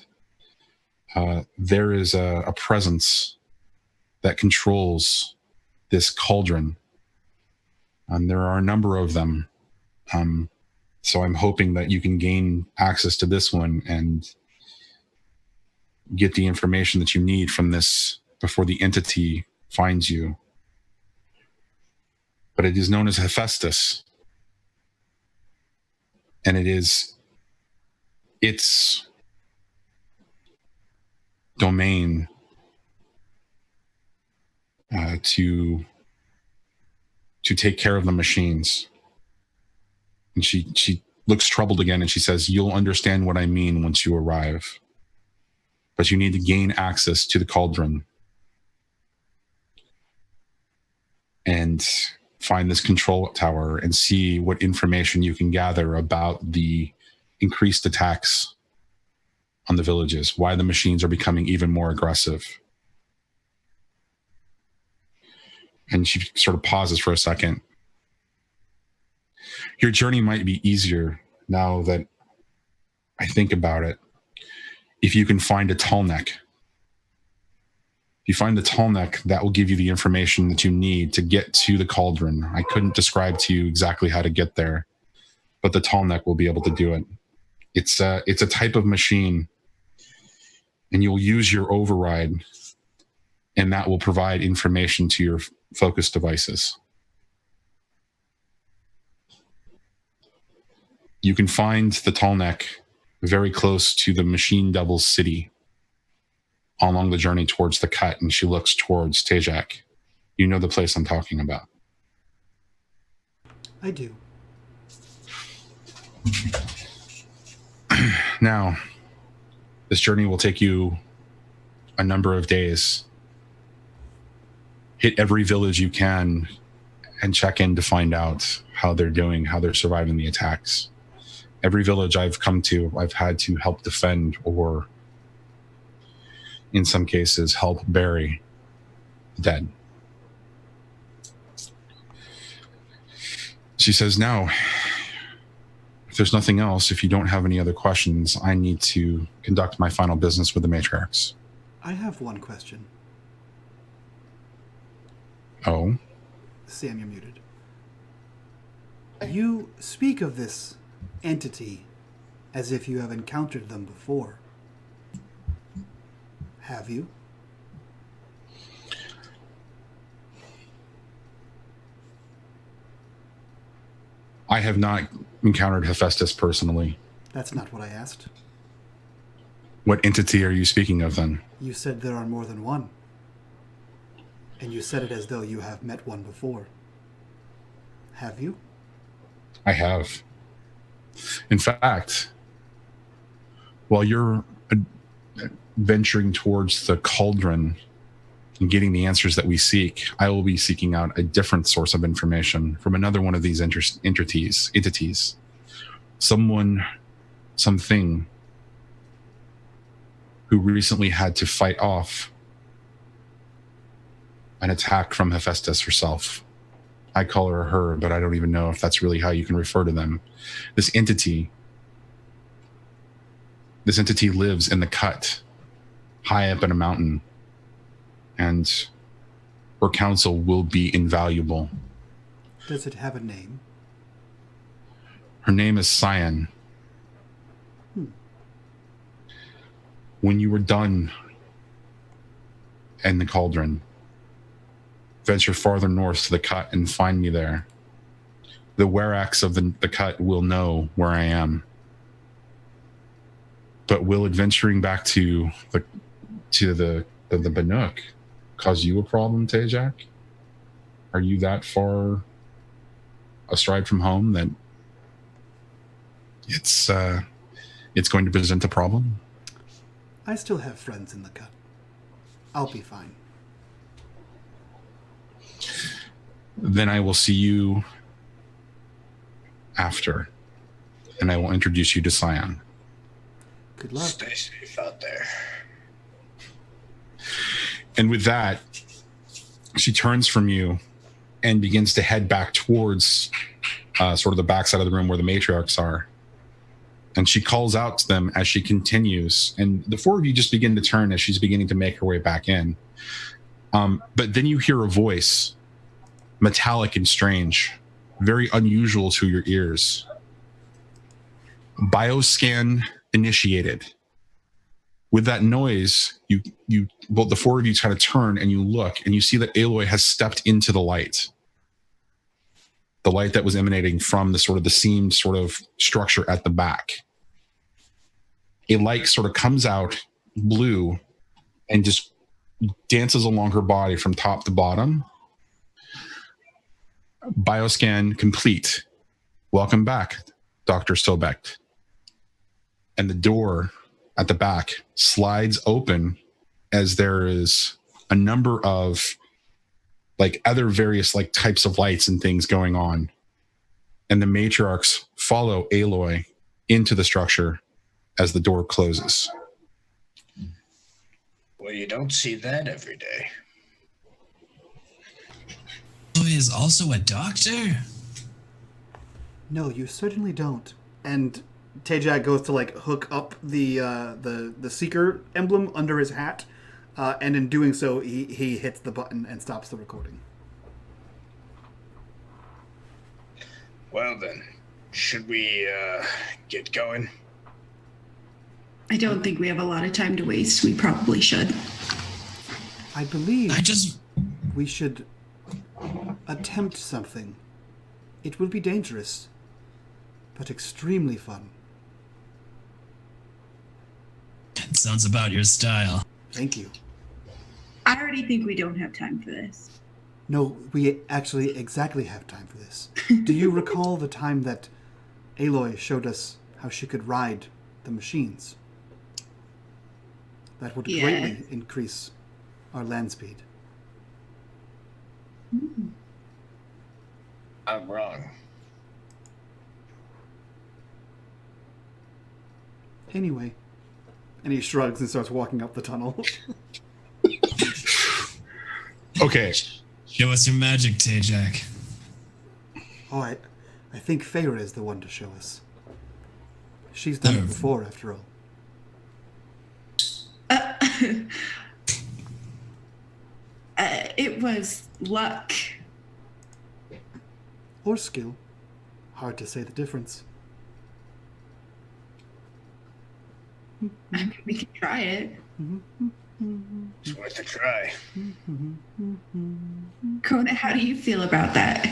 B: There is a presence that controls this cauldron. There are a number of them. So I'm hoping that you can gain access to this one and get the information that you need from this before the entity finds you. But it is known as Hephaestus. And it is its domain to take care of the machines. And she looks troubled again, and she says, "You'll understand what I mean once you arrive. But you need to gain access to the cauldron and find this control tower and see what information you can gather about the increased attacks on the villages, why the machines are becoming even more aggressive." And she sort of pauses for a second. Your journey might be easier now that I think about it if you can find a tall neck. If you find the tall neck, that will give you the information that you need to get to the cauldron. I couldn't describe to you exactly how to get there, but the tall neck will be able to do it. It's a type of machine, and you'll use your override, and that will provide information to your focus devices. You can find the tall neck very close to the machine devil's city along the journey towards the cut, and she looks towards Tejak. You know the place I'm talking about.
A: I do.
B: Now, this journey will take you a number of days. Hit every village you can and check in to find out how they're doing, how they're surviving the attacks. Every village I've come to, I've had to help defend or, in some cases, help bury the dead. She says, "Now, if there's nothing else, if you don't have any other questions, I need to conduct my final business with the matriarchs."
A: I have one question.
B: Oh?
A: Sam, you're muted. You speak of this entity as if you have encountered them before. Have you?
B: I have not encountered Hephaestus personally.
A: That's not what I asked.
B: What entity are you speaking of then?
A: You said there are more than one. And you said it as though you have met one before. Have you?
B: I have. In fact, while you're venturing towards the cauldron and getting the answers that we seek, I will be seeking out a different source of information from another one of these entities. Someone, something who recently had to fight off an attack from Hephaestus herself. I call her, but I don't even know if that's really how you can refer to them. This entity lives in the cut, high up in a mountain, and her counsel will be invaluable.
A: Does it have a name?
B: Her name is Cyan. When you were done in the cauldron, venture farther north to the cut and find me there. The Werax of the cut will know where I am. But will adventuring back to the Banuk cause you a problem, Tejak? Are you that far astride from home that it's going to present a problem?
A: I still have friends in the cut. I'll be fine.
B: Then I will see you after, and I will introduce you to Cyan.
A: Good luck.
C: Stay safe out there.
B: And with that, she turns from you and begins to head back towards sort of the backside of the room where the matriarchs are. And she calls out to them as she continues. And the four of you just begin to turn as she's beginning to make her way back in. But then you hear a voice, metallic and strange, very unusual to your ears. Bioscan initiated. With that noise, the four of you kind of turn and you look and you see that Aloy has stepped into the light. The light that was emanating from the seamed sort of structure at the back. A light sort of comes out blue and just dances along her body from top to bottom. Bioscan complete. Welcome back, Dr. Sobek. And the door at the back slides open as there is a number of other various types of lights and things going on. And the matriarchs follow Aloy into the structure as the door closes.
C: Well, you don't see that every day.
D: Aloy is also a doctor?
A: No, you certainly don't. And Tejak goes to hook up the Seeker emblem under his hat, and in doing so, he hits the button and stops the recording.
C: Well then, should we get going?
E: I don't think we have a lot of time to waste. We probably should.
A: I believe we should attempt something. It will be dangerous, but extremely fun.
D: That sounds about your style.
A: Thank you.
E: I already think we don't have time for this.
A: No, we actually exactly have time for this. Do you recall the time that Aloy showed us how she could ride the machines? That would greatly increase our land speed.
C: I'm wrong.
A: Anyway. And he shrugs and starts walking up the tunnel.
B: Okay.
D: Show us your magic, Tejak.
A: Oh, I think Feyre is the one to show us. She's done it before, after all.
E: It was luck.
A: Or skill. Hard to say the difference.
E: I mean, we can try it.
C: It's worth a try.
E: Kona, how do you feel about that?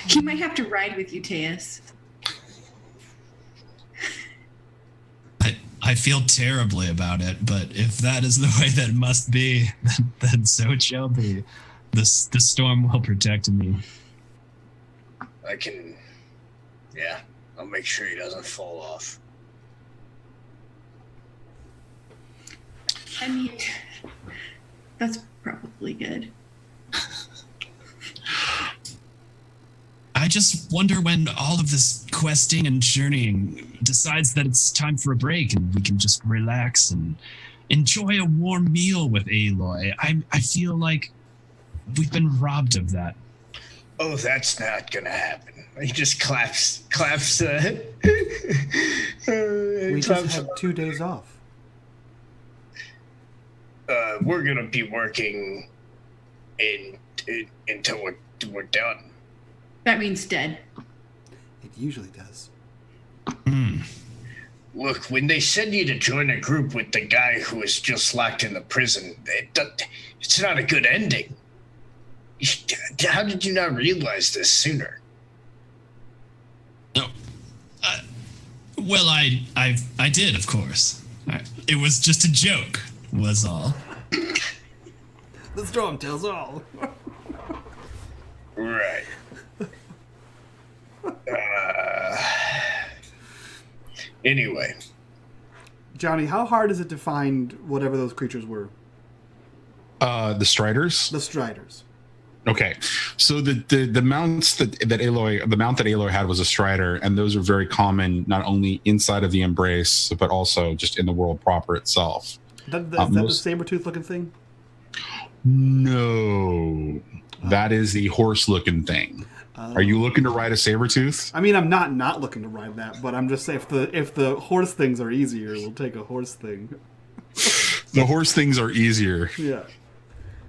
E: He might have to ride with you, Tues.
D: I feel terribly about it, but if that is the way that must be, then so it shall be. The storm will protect me.
C: I'll make sure he doesn't fall off.
E: I mean, that's probably good.
D: I just wonder when all of this questing and journeying decides that it's time for a break and we can just relax and enjoy a warm meal with Aloy. I feel like we've been robbed of that.
C: Oh, that's not gonna happen. He just claps.
A: We just had 2 days off.
C: We're gonna be working until we're done.
E: That means dead.
A: It usually does.
C: Look, when they send you to join a group with the guy who was just locked in the prison, it's not a good ending. How did you not realize this sooner?
D: No. Well, I did, of course. It was just a joke, was all.
A: The storm tells all.
C: Right. Anyway.
A: Johnny, how hard is it to find whatever those creatures were?
B: The Striders?
A: The Striders.
B: Okay, so the mounts the mount that Aloy had was a Strider, and those are very common not only inside of the Embrace but also just in the world proper itself.
A: Is that the saber-tooth looking thing?
B: No, that is the horse looking thing. Are you looking to ride a saber-tooth?
A: I mean, I'm not looking to ride that, but I'm just saying if the horse things are easier, we'll take a horse thing.
B: The horse things are easier.
A: Yeah.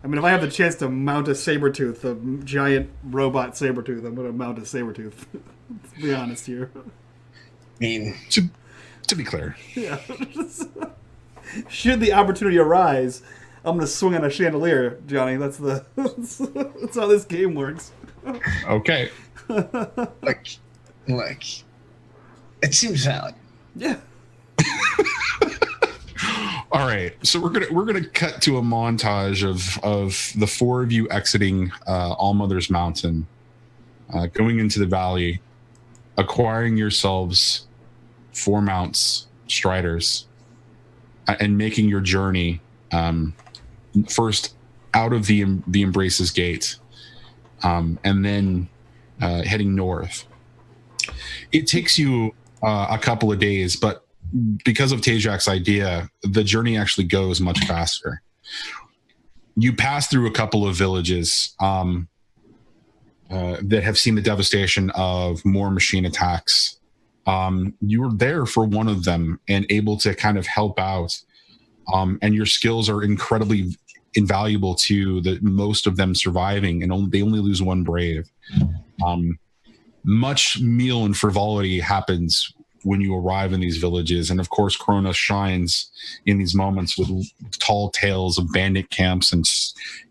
A: I mean, if I have the chance to mount a saber-tooth, a giant robot saber-tooth, I'm going to mount a saber-tooth. Let's be honest here.
C: I mean,
B: To be clear.
A: Yeah. Should the opportunity arise, I'm going to swing on a chandelier, Johnny. That's how this game works.
B: Okay.
C: like, it seems valid.
A: Yeah.
B: All right, so we're gonna cut to a montage of the four of you exiting Allmother's Mountain, going into the valley, acquiring yourselves 4 mounts, striders, and making your journey first out of the Embraces Gate, and then heading north. It takes you a couple of days, but because of Tajak's idea, the journey actually goes much faster. You pass through a couple of villages that have seen the devastation of more machine attacks. You were there for one of them and able to kind of help out. And your skills are incredibly invaluable to most of them surviving, and they only lose 1 brave. Much meal and frivolity happens when you arrive in these villages, and of course Kronos shines in these moments with tall tales of bandit camps and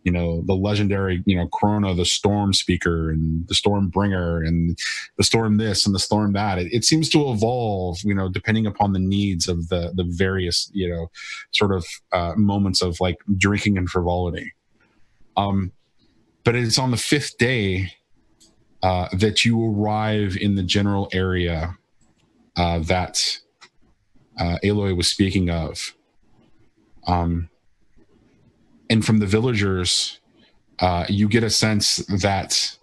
B: the legendary Chrono, the storm speaker and the storm bringer and the storm this and the storm that. It seems to evolve depending upon the needs of the various sort of moments of like drinking and frivolity. But it's on the 5th day that you arrive in the general area that Aloy was speaking of. And from the villagers, you get a sense that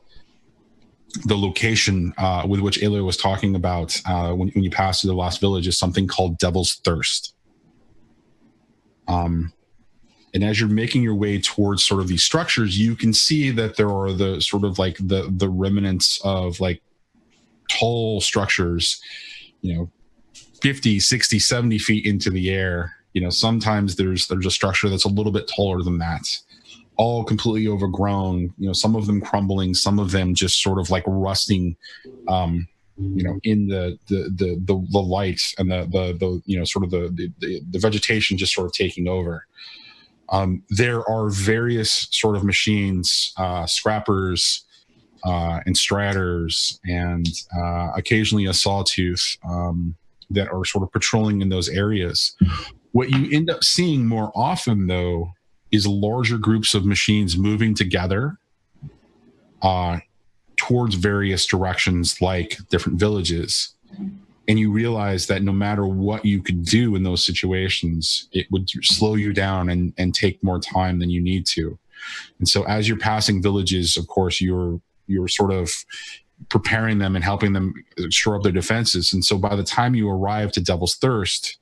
B: the location with which Aloy was talking about when you pass through the last village is something called Devil's Thirst. And as you're making your way towards sort of these structures, you can see that there are the sort of like the remnants of like tall structures 50, 60, 70 feet into the air. Sometimes there's a structure that's a little bit taller than that, all completely overgrown, some of them crumbling, some of them just sort of like rusting, in the light and the sort of the vegetation just sort of taking over. There are various sort of machines, scrappers, and striders, and occasionally a sawtooth that are sort of patrolling in those areas. What you end up seeing more often, though, is larger groups of machines moving together towards various directions, like different villages. And you realize that no matter what you could do in those situations, it would slow you down and take more time than you need to. And so as you're passing villages, of course, you're sort of preparing them and helping them shore up their defenses. And so by the time you arrive to Devil's Thirst,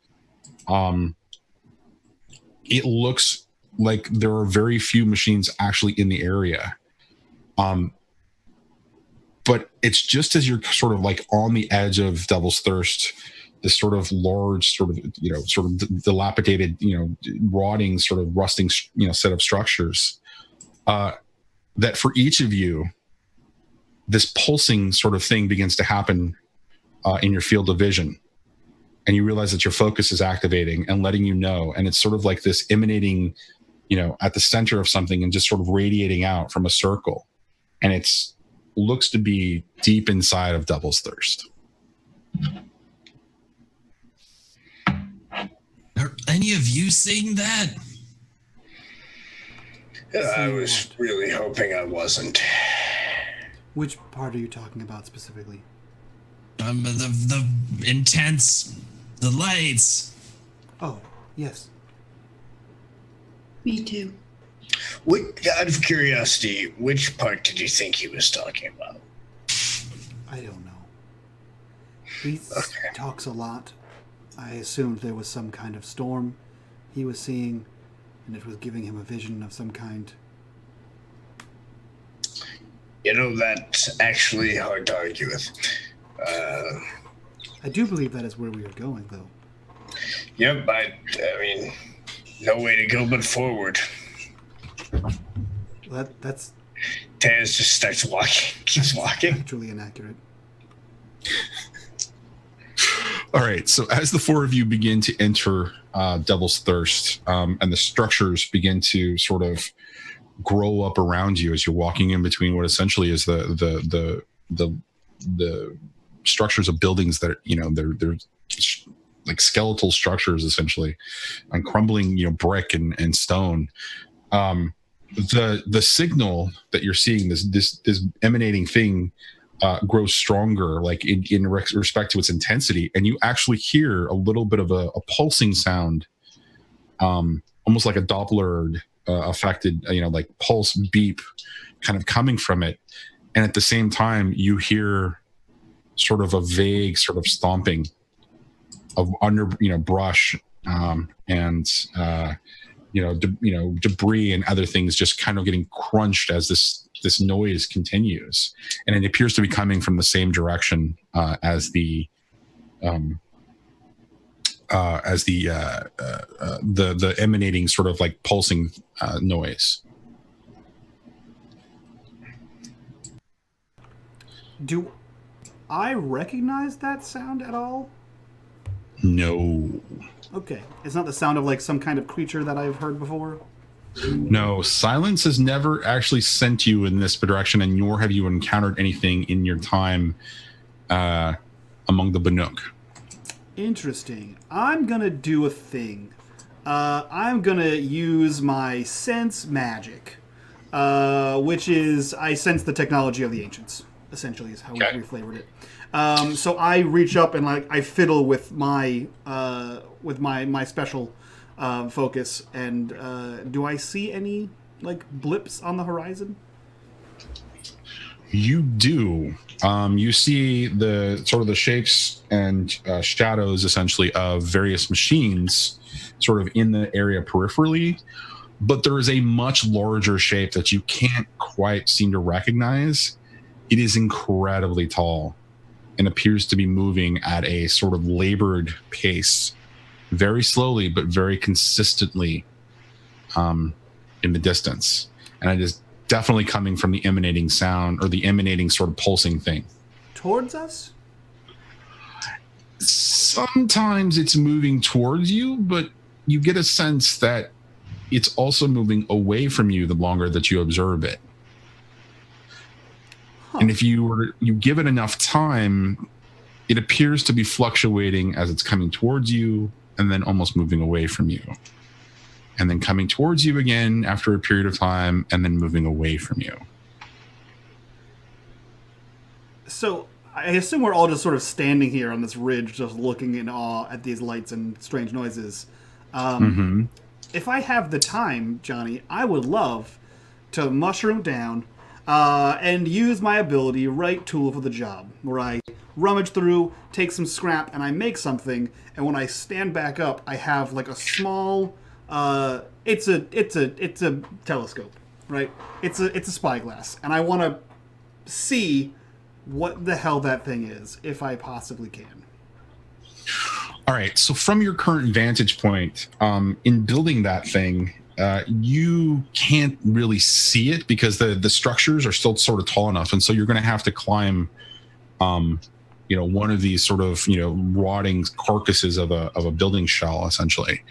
B: it looks like there are very few machines actually in the area. But it's just as you're sort of like on the edge of Devil's Thirst, this sort of large, sort of dilapidated, rotting, sort of rusting, set of structures, that for each of you, this pulsing sort of thing begins to happen in your field of vision. And you realize that your focus is activating and letting you know. And it's sort of like this emanating, at the center of something and just sort of radiating out from a circle. And it's looks to be deep inside of Devil's Thirst.
D: Are any of you seeing that?
C: I was really hoping I wasn't.
A: Which part are you talking about specifically?
D: The intense, the lights.
A: Oh, yes.
E: Me too.
C: Out of curiosity, which part did you think he was talking about?
A: I don't know. He talks a lot. I assumed there was some kind of storm he was seeing, and it was giving him a vision of some kind.
C: That's actually hard to argue with.
A: I do believe that is where we are going, though.
C: Yep, I mean, no way to go but forward.
A: That's
C: Taz just starts walking, keeps walking.
A: actually inaccurate.
B: All right. So as the four of you begin to enter Devil's Thirst, and the structures begin to sort of grow up around you as you're walking in between what essentially is the structures of buildings that they're like skeletal structures essentially, and crumbling brick and stone. The signal that you're seeing, this emanating thing, grows stronger, like in respect to its intensity, and you actually hear a little bit of a pulsing sound, almost like a Doppler affected, like pulse beep, kind of coming from it, and at the same time you hear sort of a vague sort of stomping of under brush, and debris and other things just kind of getting crunched as this noise continues, and it appears to be coming from the same direction as the emanating sort of like pulsing noise.
A: Do I recognize that sound at all?
B: No.
A: Okay. It's not the sound of like some kind of creature that I've heard before?
B: No, silence has never actually sent you in this direction, and nor have you encountered anything in your time among the Banuk.
A: Interesting. I'm going to do a thing. I'm going to use my sense magic, which is I sense the technology of the ancients, essentially is how we flavored it. So I reach up and I fiddle with my special focus, and do I see any like blips on the horizon?
B: You do. You see the sort of the shapes and shadows essentially of various machines sort of in the area peripherally, but there is a much larger shape that you can't quite seem to recognize. It is incredibly tall and appears to be moving at a sort of labored pace, very slowly but very consistently in the distance. And it is definitely coming from the emanating sound, or the emanating sort of pulsing thing.
A: Towards us?
B: Sometimes it's moving towards you, but you get a sense that it's also moving away from you the longer that you observe it. And if you give it enough time, it appears to be fluctuating as it's coming towards you and then almost moving away from you, and then coming towards you again after a period of time and then moving away from you.
A: So I assume we're all just sort of standing here on this ridge, just looking in awe at these lights and strange noises. If I have the time, Johnny, I would love to mushroom down and use my ability, right tool for the job, where I rummage through, take some scrap, and I make something. And when I stand back up, I have like a small, it's a telescope, right? It's a spyglass, and I want to see what the hell that thing is, if I possibly can.
B: All right. So from your current vantage point, in building that thing, you can't really see it because the structures are still sort of tall enough, and so you're going to have to climb, one of these sort of rotting carcasses of a building shell, essentially,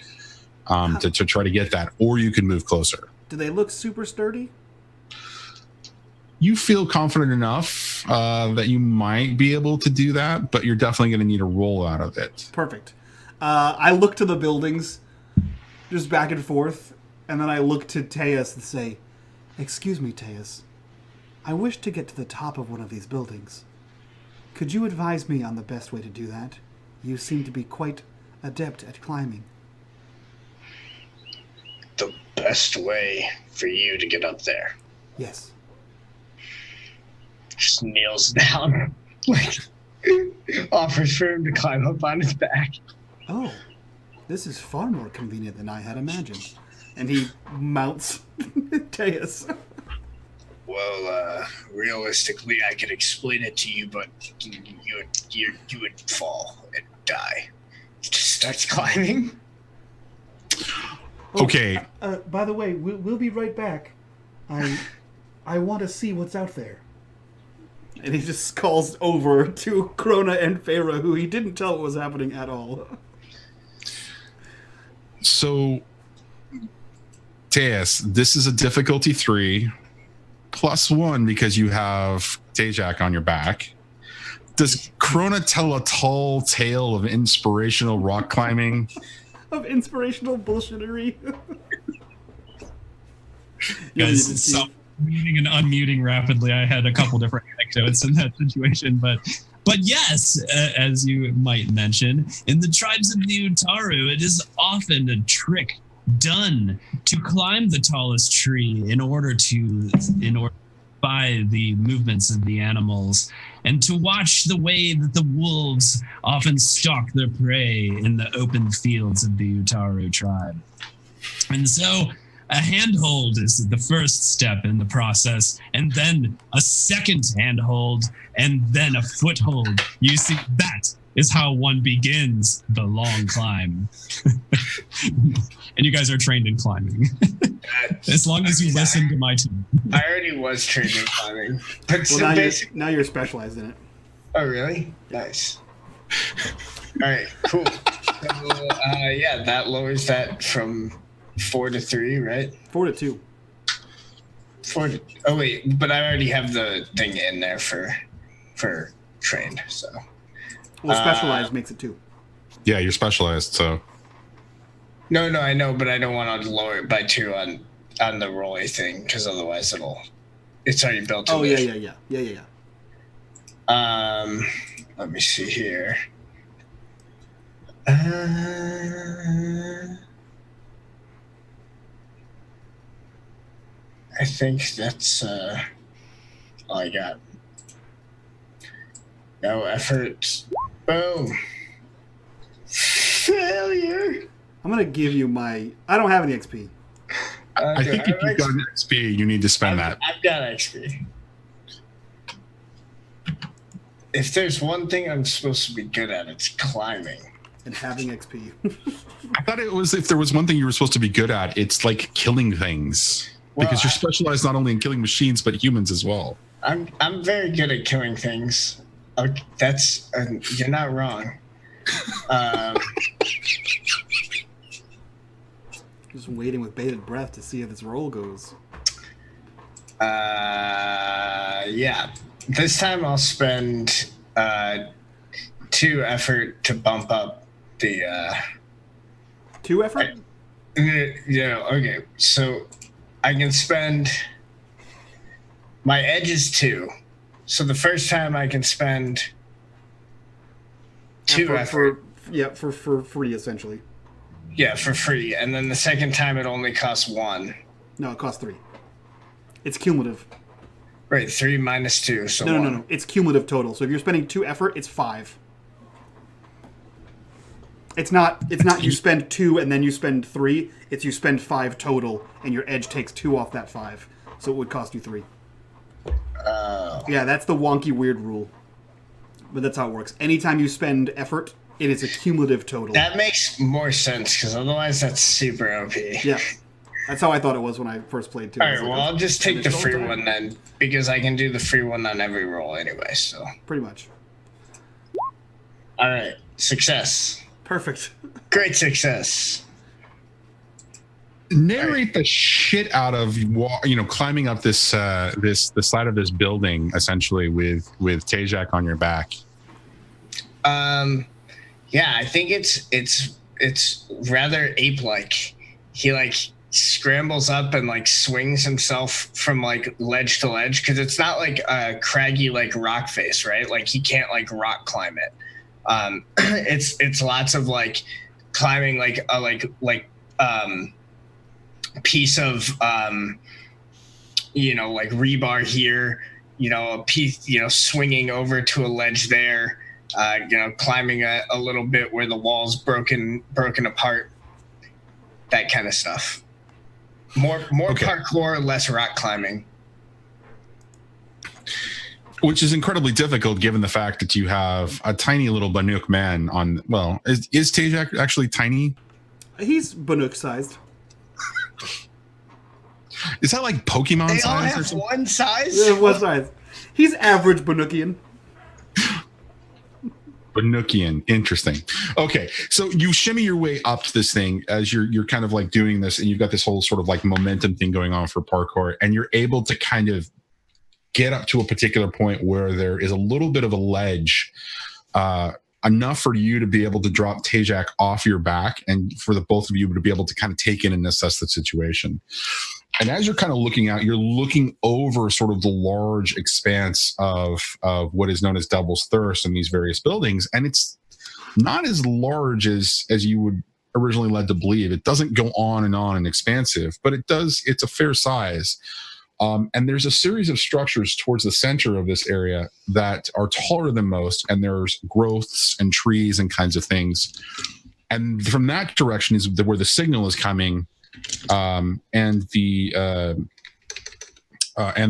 B: to try to get that, or you can move closer.
A: Do they look super sturdy?
B: You feel confident enough that you might be able to do that, but you're definitely going to need a roll out of it.
A: Perfect. I look to the buildings, just back and forth, and then I look to Tues and say, "Excuse me, Tues. I wish to get to the top of one of these buildings. Could you advise me on the best way to do that? You seem to be quite adept at climbing."
C: The best way for you to get up there.
A: Yes.
C: Just kneels down, offers for him to climb up on his back.
A: Oh, this is far more convenient than I had imagined. And he mounts Tues.
C: Well, well, realistically, I could explain it to you, but you would fall and die. He just starts climbing.
B: Okay.
A: By the way, we'll be right back. I want to see what's out there. And he just calls over to Krona and Feyre, who he didn't tell what was happening at all.
B: So, Teus, this is a difficulty 3 +1 because you have Tejak on your back. Does Krona tell a tall tale of inspirational rock climbing?
A: Of inspirational bullshittery.
D: Guys, so muting and unmuting rapidly. I had a couple different anecdotes in that situation, but yes, as you might mention, in the tribes of the Utaru, it is often a trick done to climb the tallest tree in order by the movements of the animals and to watch the way that the wolves often stalk their prey in the open fields of the Utaru tribe. And so a handhold is the first step in the process, and then a second handhold, and then a foothold. You see, that is how one begins the long climb. And you guys are trained in climbing. As long as you listen to my team.
C: I already was trained in climbing. But
A: Well,
C: so
A: now you're specialized in it.
C: Oh, really? Nice. All right, cool. So, yeah, that lowers that from 4 to 3, right?
A: 4 to 2.
C: 4 to... Oh, wait, but I already have the thing in there for trained, so...
A: Well, specialized makes it 2.
B: Yeah, you're specialized, so...
C: No, I know, but I don't want to lower it by 2 on the rolly thing, because otherwise it's already built in.
A: Oh, yeah.
C: Let me see here. I think that's all I got. No effort. Boom. Failure.
A: I'm going to give you my... I don't have any XP.
B: I think if you've got an XP, you need to spend that.
C: I've got XP. If there's one thing I'm supposed to be good at, it's climbing.
A: And having XP.
B: I thought it was, if there was one thing you were supposed to be good at, it's like killing things. Because you're specialized not only in killing machines, but humans as well.
C: I'm very good at killing things. That's you're not wrong.
A: Just waiting with bated breath to see how this roll goes.
C: Yeah. This time I'll spend 2 effort to bump up the...
A: 2 effort?
C: Yeah, okay. So I can spend... My edge is 2. So the first time I can spend 2 effort.
A: For free, essentially.
C: Yeah, for free. And then the second time it only costs 1.
A: No, it costs 3. It's cumulative.
C: Right, 3 minus 2, so
A: No. It's cumulative total. So if you're spending 2 effort, it's 5. It's not you spend 2 and then you spend 3. It's you spend 5 total, and your edge takes 2 off that 5. So it would cost you 3. Yeah, that's the wonky weird rule. But that's how it works. Anytime you spend effort, it is a cumulative total.
C: That makes more sense, because otherwise that's super OP.
A: Yeah. That's how I thought it was when I first played too.
C: All right, well, I'll just take the free one then, because I can do the free one on every roll anyway, so.
A: Pretty much.
C: All right, success.
A: Perfect.
C: Great success.
B: Narrate the shit out of climbing up this the side of this building essentially with Tejak on your back.
C: Yeah, I think it's rather ape-like. He scrambles up and swings himself from ledge to ledge, because it's not a craggy rock face, right? He can't rock climb it. It's lots of climbing a piece of rebar here, a piece swinging over to a ledge there, climbing a little bit where the wall's broken apart, that kind of stuff. More
B: Okay.
C: parkour, less rock climbing.
B: Which is incredibly difficult given the fact that you have a tiny little Banuk man on. Well, is Tajak actually tiny?
A: He's Banuk sized.
B: Is that like Pokemon
C: They
B: size
C: all
B: or
C: have
B: something?
C: one size.
A: Yeah, what size? He's average Banukian.
B: Banukian, interesting. Okay, so you shimmy your way up to this thing as you're kind of like doing this, and you've got this whole sort of like momentum thing going on for parkour, and you're able to kind of get up to a particular point where there is a little bit of a ledge, enough for you to be able to drop Tajak off your back, and for the both of you to be able to kind of take in and assess the situation. And as you're kind of looking out, you're looking over sort of the large expanse of what is known as Devil's Thirst in these various buildings. And it's not as large as you would originally led to believe. It doesn't go on and expansive, but it's a fair size. And there's a series of structures towards the center of this area that are taller than most. And there's growths and trees and kinds of things. And from that direction is where the signal is coming. And the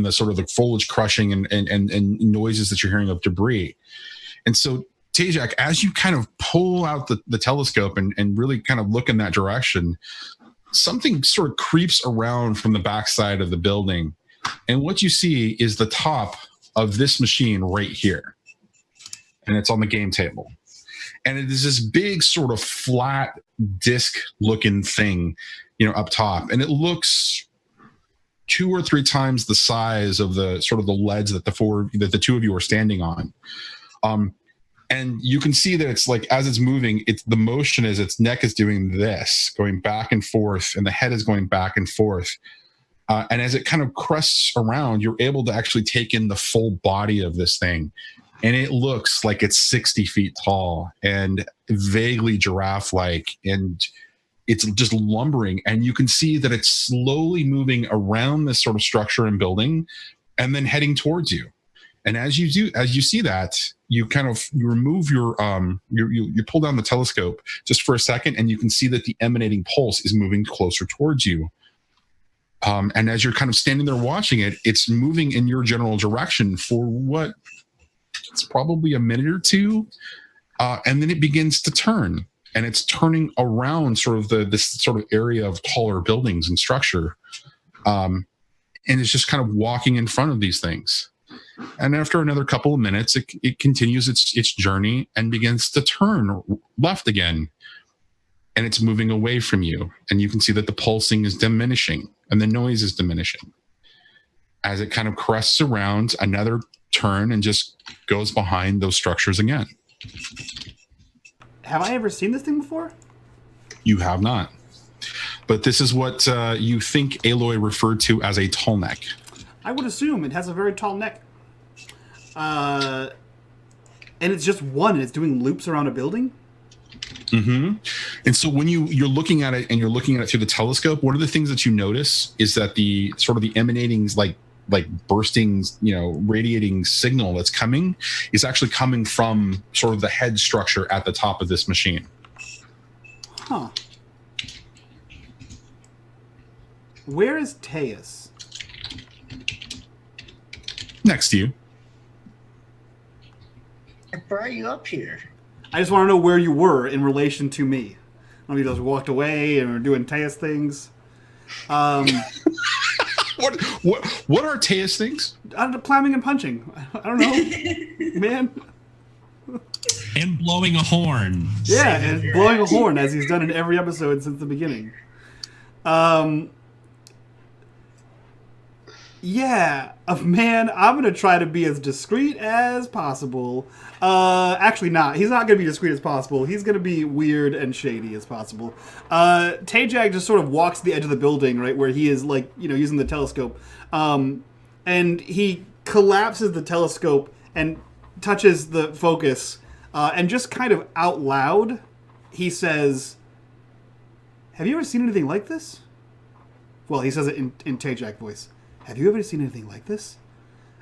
B: sort of the foliage crushing and noises that you're hearing of debris. And so, Tajak, as you kind of pull out the telescope and really kind of look in that direction, something sort of creeps around from the backside of the building. And what you see is the top of this machine right here. And it's on the game table. And it is this big sort of flat disc looking thing, up top. And it looks 2 or 3 times the size of the sort of the ledge that the two of you are standing on. And you can see that it's like, as it's moving, the motion is its neck is doing this, going back and forth, and the head is going back and forth. And as it kind of crests around, you're able to actually take in the full body of this thing. And it looks like it's 60 feet tall and vaguely giraffe-like, and it's just lumbering. And you can see that it's slowly moving around this sort of structure and building and then heading towards you. And as you see that, you remove you pull down the telescope just for a second, and you can see that the emanating pulse is moving closer towards you. And as you're kind of standing there watching it, it's moving in your general direction for what it's probably a minute or two. And then it begins to turn, and it's turning around sort of this sort of area of taller buildings and structure. And it's just kind of walking in front of these things. And after another couple of minutes, it continues its journey and begins to turn left again. And it's moving away from you. And you can see that the pulsing is diminishing and the noise is diminishing. As it kind of crests around another turn and just goes behind those structures again.
A: Have I ever seen this thing before?
B: You have not. But this is what you think Aloy referred to as a tall neck.
A: I would assume it has a very tall neck. And it's just one, and it's doing loops around a building?
B: Mm-hmm. And so when you're looking at it and you're looking at it through the telescope, one of the things that you notice is that the sort of the emanating like bursting, radiating signal that's coming is actually coming from sort of the head structure at the top of this machine.
A: Huh. Where is Tues?
B: Next to you.
C: I brought you up here.
A: I just want to know where you were in relation to me. I don't know if you just walked away and were doing Tues things.
B: What are Tues things?
A: Climbing and punching. I don't know, man.
D: And blowing a horn.
A: Yeah, and blowing a horn, as he's done in every episode since the beginning. Yeah, man, I'm going to try to be as discreet as possible. Actually not. He's not going to be discreet as possible. He's going to be weird and shady as possible. Tajak just sort of walks to the edge of the building, right, where he is, using the telescope. And he collapses the telescope and touches the focus. And just kind of out loud, he says, "Have you ever seen anything like this?" Well, he says it in Tajak voice. "Have you ever seen anything like this?"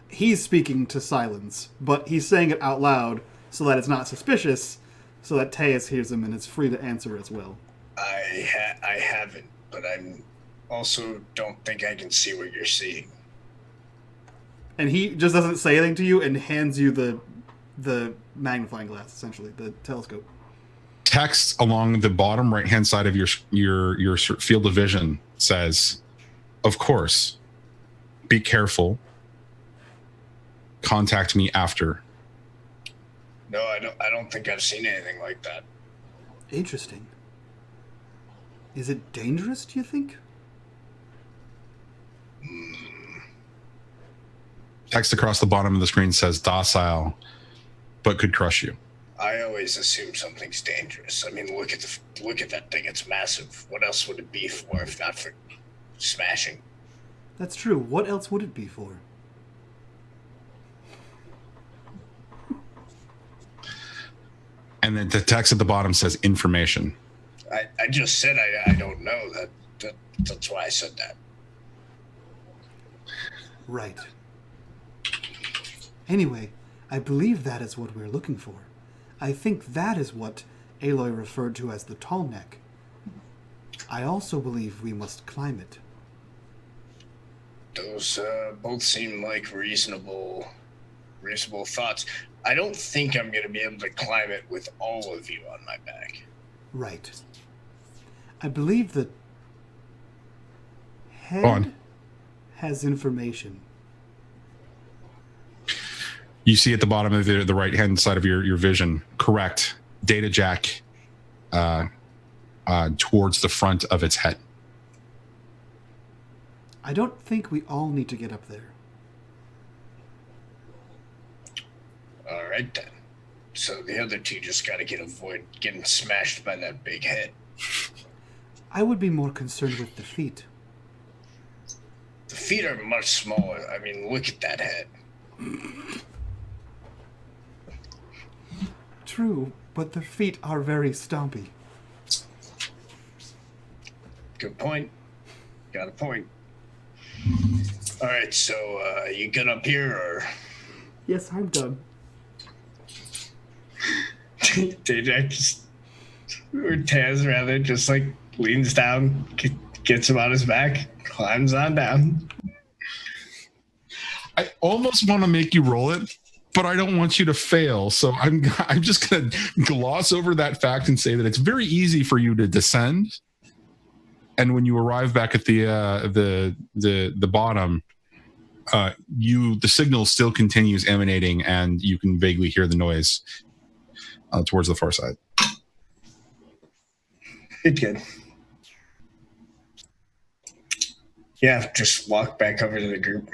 A: He's speaking to silence, but he's saying it out loud so that it's not suspicious, so that Tues hears him and is free to answer as well.
C: I haven't, but I also don't think I can see what you're seeing.
A: And he just doesn't say anything to you and hands you the magnifying glass, essentially, the telescope.
B: Text along the bottom right-hand side of your field of vision says, "Of course, be careful. Contact me after."
C: No, I don't think I've seen anything like that.
A: Interesting. Is it dangerous, do you think?
B: Text across the bottom of the screen says, "Docile, but could crush you."
C: I always assume something's dangerous. I mean, look at that thing. It's massive. What else would it be for if not for smashing?
A: That's true. What else would it be for?
B: And then the text at the bottom says, "Information."
C: I just said I don't know. That's why I said that.
A: Right. Anyway, I believe that is what we're looking for. I think that is what Aloy referred to as the tall neck. I also believe we must climb it.
C: Those both seem like reasonable thoughts. I don't think I'm going to be able to climb it with all of you on my back.
A: Right. I believe the head has information.
B: You see at the bottom of the right-hand side of your vision, correct, data jack towards the front of its head.
A: I don't think we all need to get up there.
C: All right, then. So the other two just got to avoid getting smashed by that big head.
A: I would be more concerned with the feet.
C: The feet are much smaller. I mean, look at that head.
A: True, but the feet are very stompy.
C: Good point. Got a point. All right, so you good up here, or?
A: Yes, I'm done.
C: Tjak or Taz rather, just like leans down, gets him on his back, climbs on down.
B: I almost want to make you roll it, but I don't want you to fail. So I'm just going to gloss over that fact and say that it's very easy for you to descend. And when you arrive back at the bottom, the signal still continues emanating, and you can vaguely hear the noise towards the far side.
C: Good. Yeah, just walk back over to the group.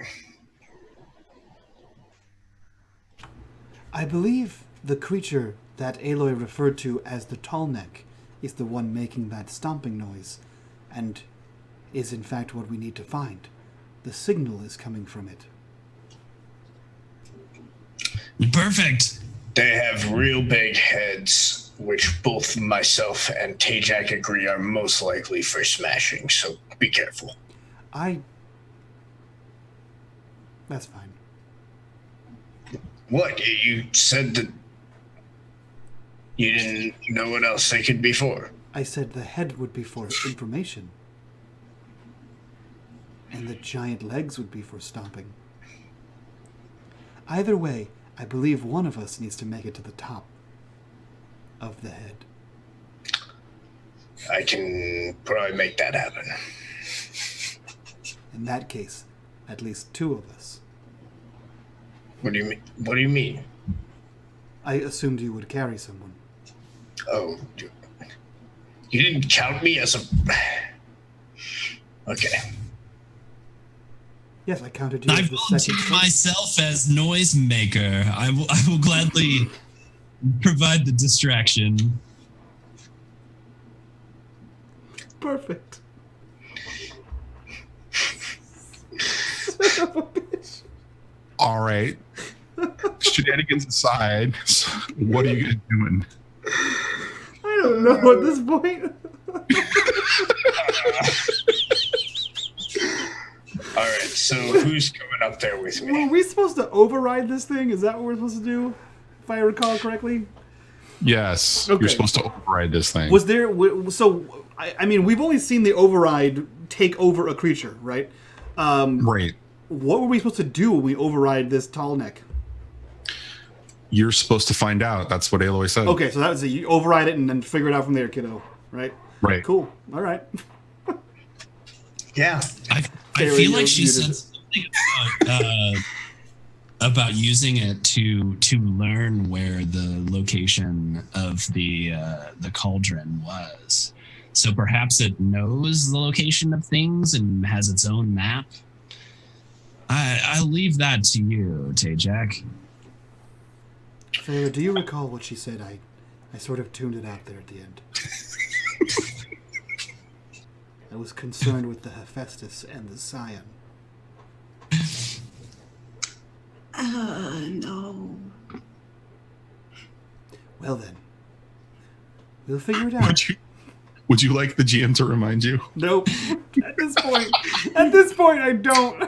A: I believe the creature that Aloy referred to as the tall neck is the one making that stomping noise, and is in fact what we need to find. The signal is coming from it.
D: Perfect.
C: They have real big heads, which both myself and Tjak agree are most likely for smashing, so be careful.
A: That's fine.
C: What? You said that you didn't know what else they could be for.
A: I said the head would be for information. And the giant legs would be for stomping. Either way, I believe one of us needs to make it to the top of the head.
C: I can probably make that happen.
A: In that case, at least two of us.
C: What do you mean? What do you mean?
A: I assumed you would carry someone.
C: Oh, you didn't count me as a... Okay.
A: Yes, I counted you
D: I
A: as the second.
D: volunteer myself as noise maker. I will gladly provide the distraction.
A: Perfect. Son of a bitch.
B: All right. Shenanigans aside, so what are you guys doing?
A: I don't know at this point.
C: All right, so who's coming up there with me?
A: Were we supposed to override this thing? Is that what we're supposed to do? If I recall correctly?
B: Yes,
A: Okay.
B: You're supposed to override this thing.
A: Was there... So, I mean, we've only seen the override take over a creature, right?
B: Right.
A: what were we supposed to do when we override this tall neck?
B: You're supposed to find out. That's what Aloy said.
A: Okay, so that was it. You override it and then figure it out from there, kiddo. Right?
B: Right.
A: Cool. All right.
C: Yeah.
D: I feel like she said something about using it to learn where the location of the cauldron was. So perhaps it knows the location of things and has its own map. I'll leave that to you, Tajak.
A: Farah, do you recall what she said? I sort of tuned it out there at the end. I was concerned with the Hephaestus and the Scion.
E: No.
A: Well then, we'll figure it out.
B: Would you like the GM to remind you?
A: Nope. At this point, I don't.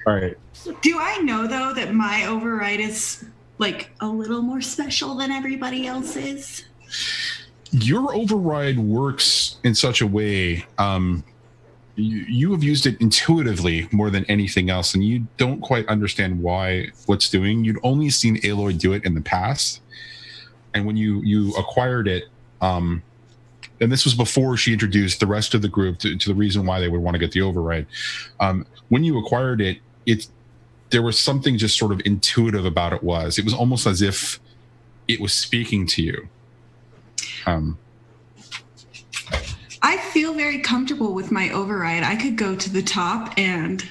B: All right.
E: Do I know though that my override is like a little more special than everybody else's?
B: Your override works in such a way. You have used it intuitively more than anything else, and you don't quite understand what's doing. You'd only seen Aloy do it in the past, and when you acquired it, and this was before she introduced the rest of the group to the reason why they would want to get the override. When you acquired it, there was something just sort of intuitive about it. It was almost as if it was speaking to you.
E: I feel very comfortable with my override. I could go to the top and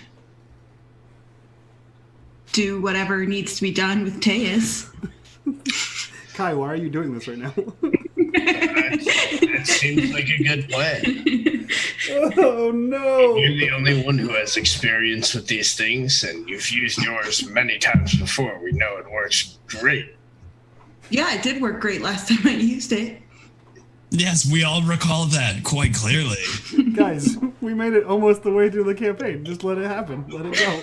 E: do whatever needs to be done with Tues.
A: Kai, why are you doing this right now?
C: That seems like a good plan.
A: Oh no!
C: You're the only one who has experience with these things, and you've used yours many times before. We know it works great.
E: Yeah, it did work great last time I used it.
D: Yes, we all recall that quite clearly.
A: Guys, we made it almost the way through the campaign. Just let it happen. Let it go.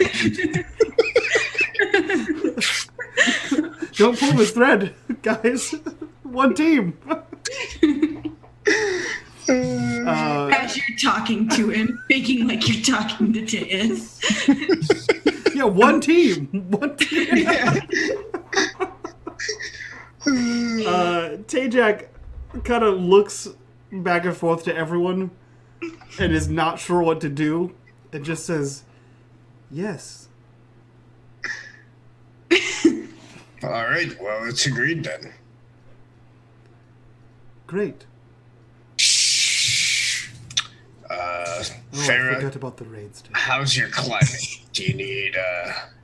A: Don't pull this thread, guys. One team.
E: As you're talking to him, thinking like you're talking to Tues.
A: Yeah, one team. One team. Tajak kind of looks back and forth to everyone and is not sure what to do. It just says, yes.
C: All right, well, it's agreed then.
A: Great. I
C: Farah,
A: forgot about the raids too.
C: how's your climbing? Do you need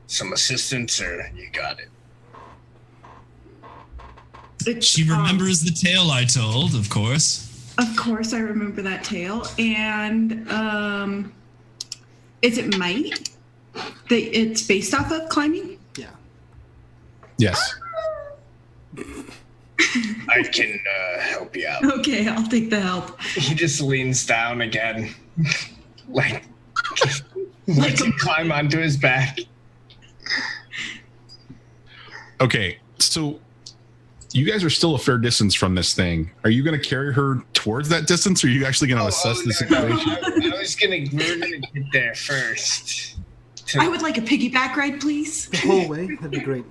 C: some assistance, or you got it?
D: She remembers the tale I told, of course.
E: Of course, I remember that tale. And is it might that it's based off of climbing?
A: Yeah.
B: Yes.
C: I can help you out.
E: Okay, I'll take the help.
C: He just leans down again, like lets him climb onto his back.
B: Okay, so you guys are still a fair distance from this thing. Are you going to carry her towards that distance, or are you actually going to assess the situation?
C: We're gonna get there first.
E: I would like a piggyback ride, please.
A: The whole way? That'd be great.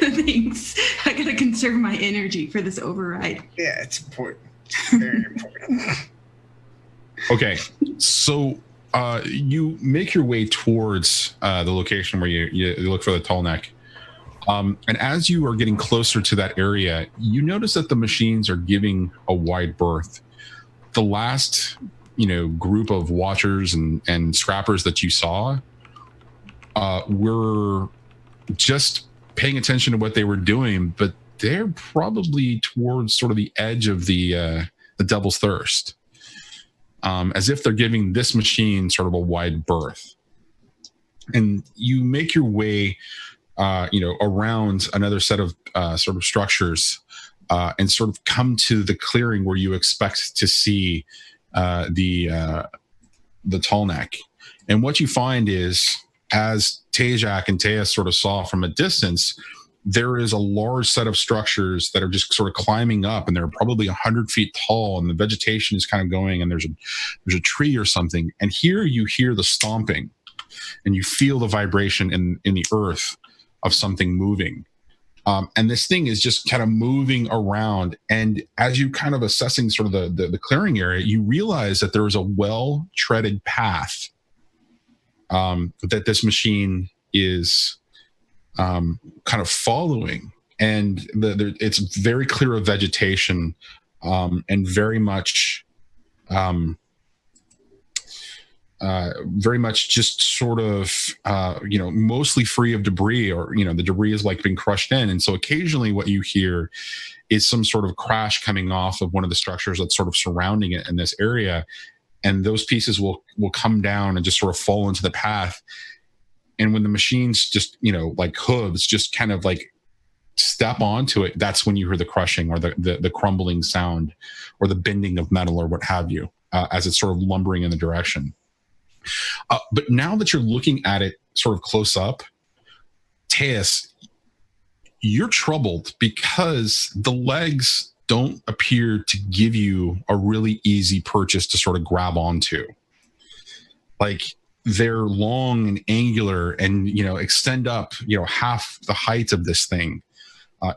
E: Thanks. I gotta conserve my energy for this override.
C: Yeah, it's important. It's very important.
B: Okay, so you make your way towards the location where you look for the tall neck. And as you are getting closer to that area, you notice that the machines are giving a wide berth. The last, group of watchers and scrappers that you saw were just paying attention to what they were doing, but they're probably towards sort of the edge of the Devil's Thirst, as if they're giving this machine sort of a wide berth. And you make your way around another set of sort of structures and sort of come to the clearing where you expect to see the tall neck. And what you find is, as Tajak and Tues sort of saw from a distance, there is a large set of structures that are just sort of climbing up, and they're probably 100 feet tall, and the vegetation is kind of going, and there's a tree or something. And here you hear the stomping, and you feel the vibration in the earth of something moving. And this thing is just kind of moving around. And as you kind of assessing sort of the clearing area, you realize that there is a well-treaded path that this machine is kind of following, and it's very clear of vegetation, and very much just sort of mostly free of debris, or the debris is like being crushed in. And so occasionally what you hear is some sort of crash coming off of one of the structures that's sort of surrounding it in this area, and those pieces will come down and just sort of fall into the path. And when the machines just, like hooves, just kind of like step onto it, that's when you hear the crushing or the crumbling sound or the bending of metal or what have you, as it's sort of lumbering in the direction. But now that you're looking at it sort of close up, Tues, you're troubled because the legs don't appear to give you a really easy purchase to sort of grab onto. Like, they're long and angular and, extend up, half the height of this thing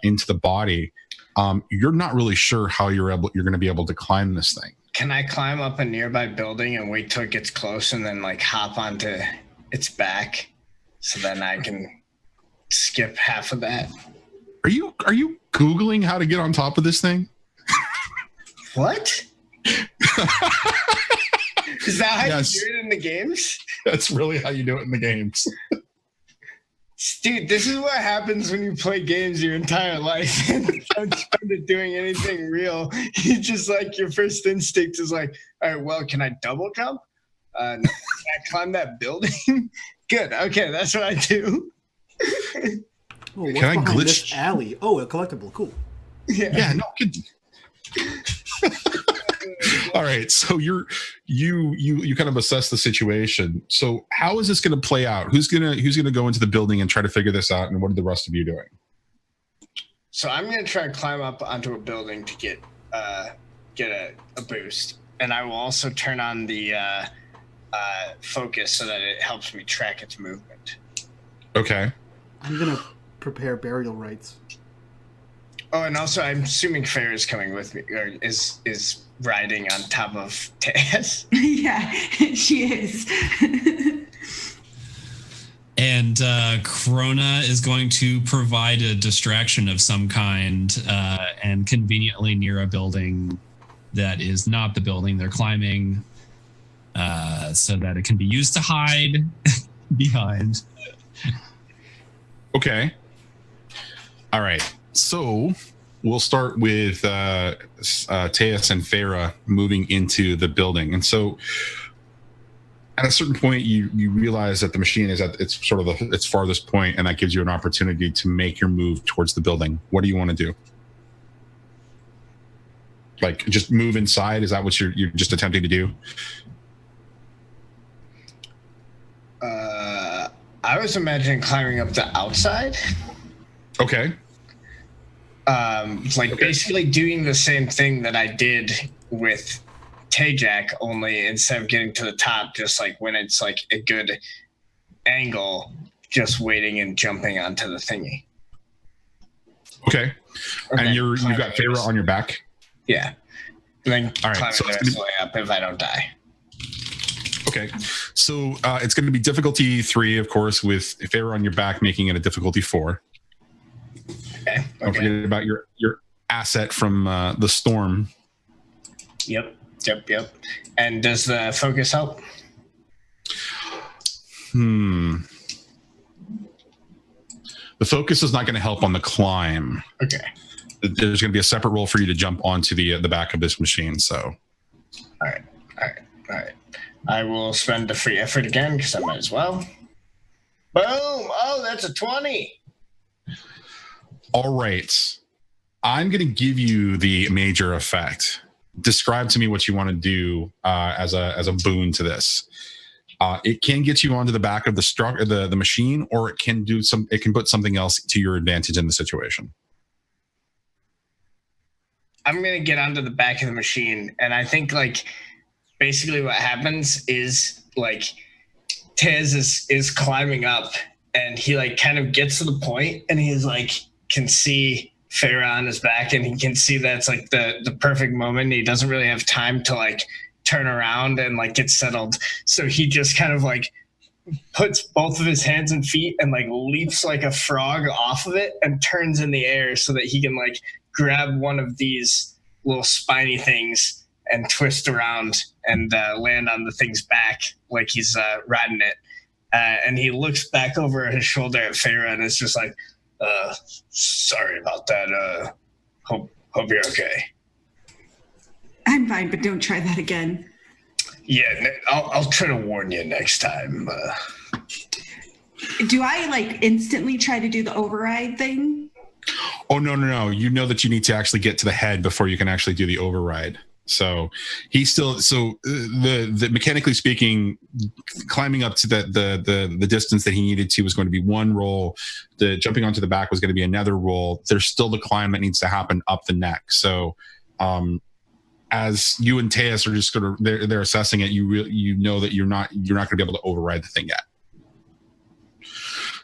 B: into the body. You're not really sure how you're going to be able to climb this thing.
C: Can I climb up a nearby building and wait till it gets close and then like hop onto its back so then I can skip half of that?
B: Are you Googling how to get on top of this thing?
C: What? Is that how you do it in the games?
B: That's really how you do it in the games.
C: Dude, this is what happens when you play games your entire life and don't spend it doing anything real. You just like, your first instinct is like, all right, well, can I double jump? No, can I climb that building? Good. Okay, that's what I do.
A: Oh,
B: can I glitch
A: this alley? Oh, a collectible. Cool.
B: Yeah, no. All right, so you kind of assess the situation. So how is this going to play out? Who's gonna go into the building and try to figure this out, and what are the rest of you doing?
C: So I'm going to try to climb up onto a building to get a boost, and I will also turn on the focus so that it helps me track its movement.
B: Okay.
A: I'm gonna prepare burial rites.
C: Oh, and also I'm assuming Fair is coming with me, or is riding on top of Tues.
E: Yeah, she is.
D: And Krona is going to provide a distraction of some kind, and conveniently near a building that is not the building they're climbing, so that it can be used to hide behind.
B: Okay. All right. So we'll start with Tues and Farah moving into the building. And so at a certain point, you realize that the machine is at its sort of its farthest point, and that gives you an opportunity to make your move towards the building. What do you want to do? Like, just move inside? Is that what you're just attempting to do?
C: I was imagining climbing up the outside.
B: Okay.
C: Basically doing the same thing that I did with Tajak, only instead of getting to the top, just like when it's like a good angle, just waiting and jumping onto the thingy.
B: Okay. And you've got Farah on your back?
C: Yeah. And then
B: all right,
C: climb
B: so
C: the rest of the way up if I don't die.
B: Okay. So it's going to be difficulty 3, of course, with Farah on your back, making it a difficulty 4.
C: Okay.
B: Don't forget about your asset from the storm.
C: Yep. And does the focus help?
B: The focus is not going to help on the climb.
C: Okay.
B: There's going to be a separate roll for you to jump onto the back of this machine. So.
C: All right. I will spend the free effort again because I might as well. Boom! Oh, that's a 20.
B: All right. I'm going to give you the major effect. Describe to me what you want to do as a boon to this. It can get you onto the back of the machine, or it can put something else to your advantage in the situation.
C: I'm gonna get onto the back of the machine, and I think like basically what happens is like Tues is climbing up, and he like kind of gets to the point, and he's like can see Farah on his back, and he can see that it's like the perfect moment. He doesn't really have time to like turn around and like get settled, so he just kind of like puts both of his hands and feet and like leaps like a frog off of it and turns in the air so that he can like grab one of these little spiny things and twist around and land on the thing's back like he's riding it. And he looks back over his shoulder at Farah and is just like, sorry about that. Hope you're okay.
E: I'm fine, but don't try that again.
C: Yeah, I'll try to warn you next time.
E: Do I like instantly try to do the override thing?
B: Oh, no. You know that you need to actually get to the head before you can actually do the override. So the mechanically speaking, climbing up to the distance that he needed to was going to be one roll. The jumping onto the back was going to be another roll. There's still the climb that needs to happen up the neck. So, as you and Tues are just sort of they're assessing it, you know that you're not going to be able to override the thing yet.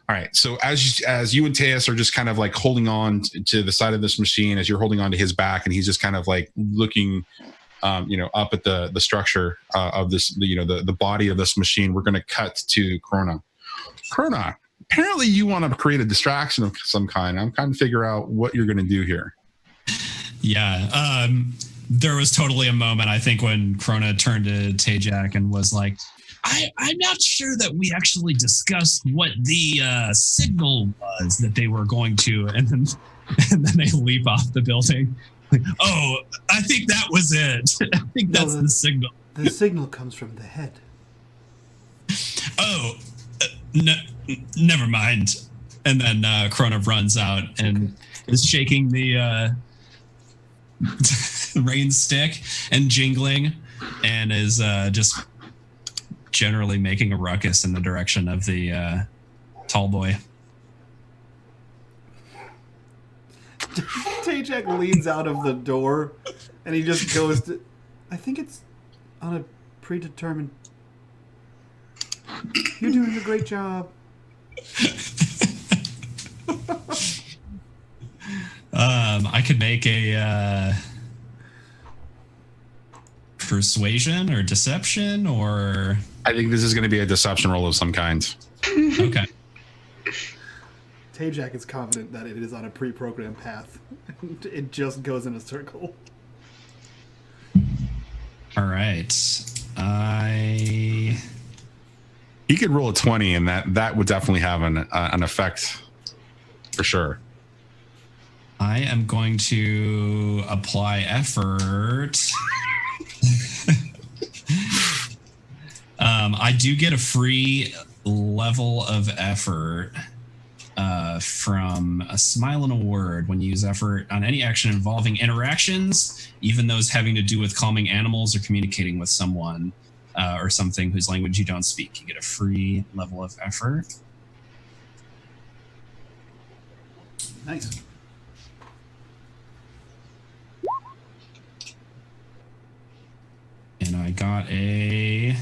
B: All right. So as you and Tues are just kind of like holding on to the side of this machine, as you're holding on to his back, and he's just kind of like looking, up at the structure of this, the body of this machine, we're going to cut to Krona. Krona, apparently you want to create a distraction of some kind. I'm trying to figure out what you're going to do here.
D: Yeah. There was totally a moment, I think, when Krona turned to Tajak and was like, I'm not sure that we actually discussed what the signal was that they were going to, and then they leap off the building. Like, oh, I think that was it. I think that's the signal.
A: The signal comes from the head.
D: Oh, no, never mind. And then Krona runs out and is shaking the rain stick and jingling, and is just generally making a ruckus in the direction of the tall boy.
A: Tajak leans out of the door and he just goes to, I think it's on a predetermined. You're doing a great job.
D: I could make a persuasion or deception, or
B: I think this is going to be a deception roll of some kind.
D: Okay.
A: Tajak is confident that it is on a pre-programmed path. It just goes in a circle.
D: All right.
B: He could roll a 20, and that would definitely have an effect for sure.
D: I am going to apply effort. I do get a free level of effort from a smile and a word when you use effort on any action involving interactions, even those having to do with calming animals or communicating with someone or something whose language you don't speak. You get a free level of effort.
A: Nice.
D: And I got I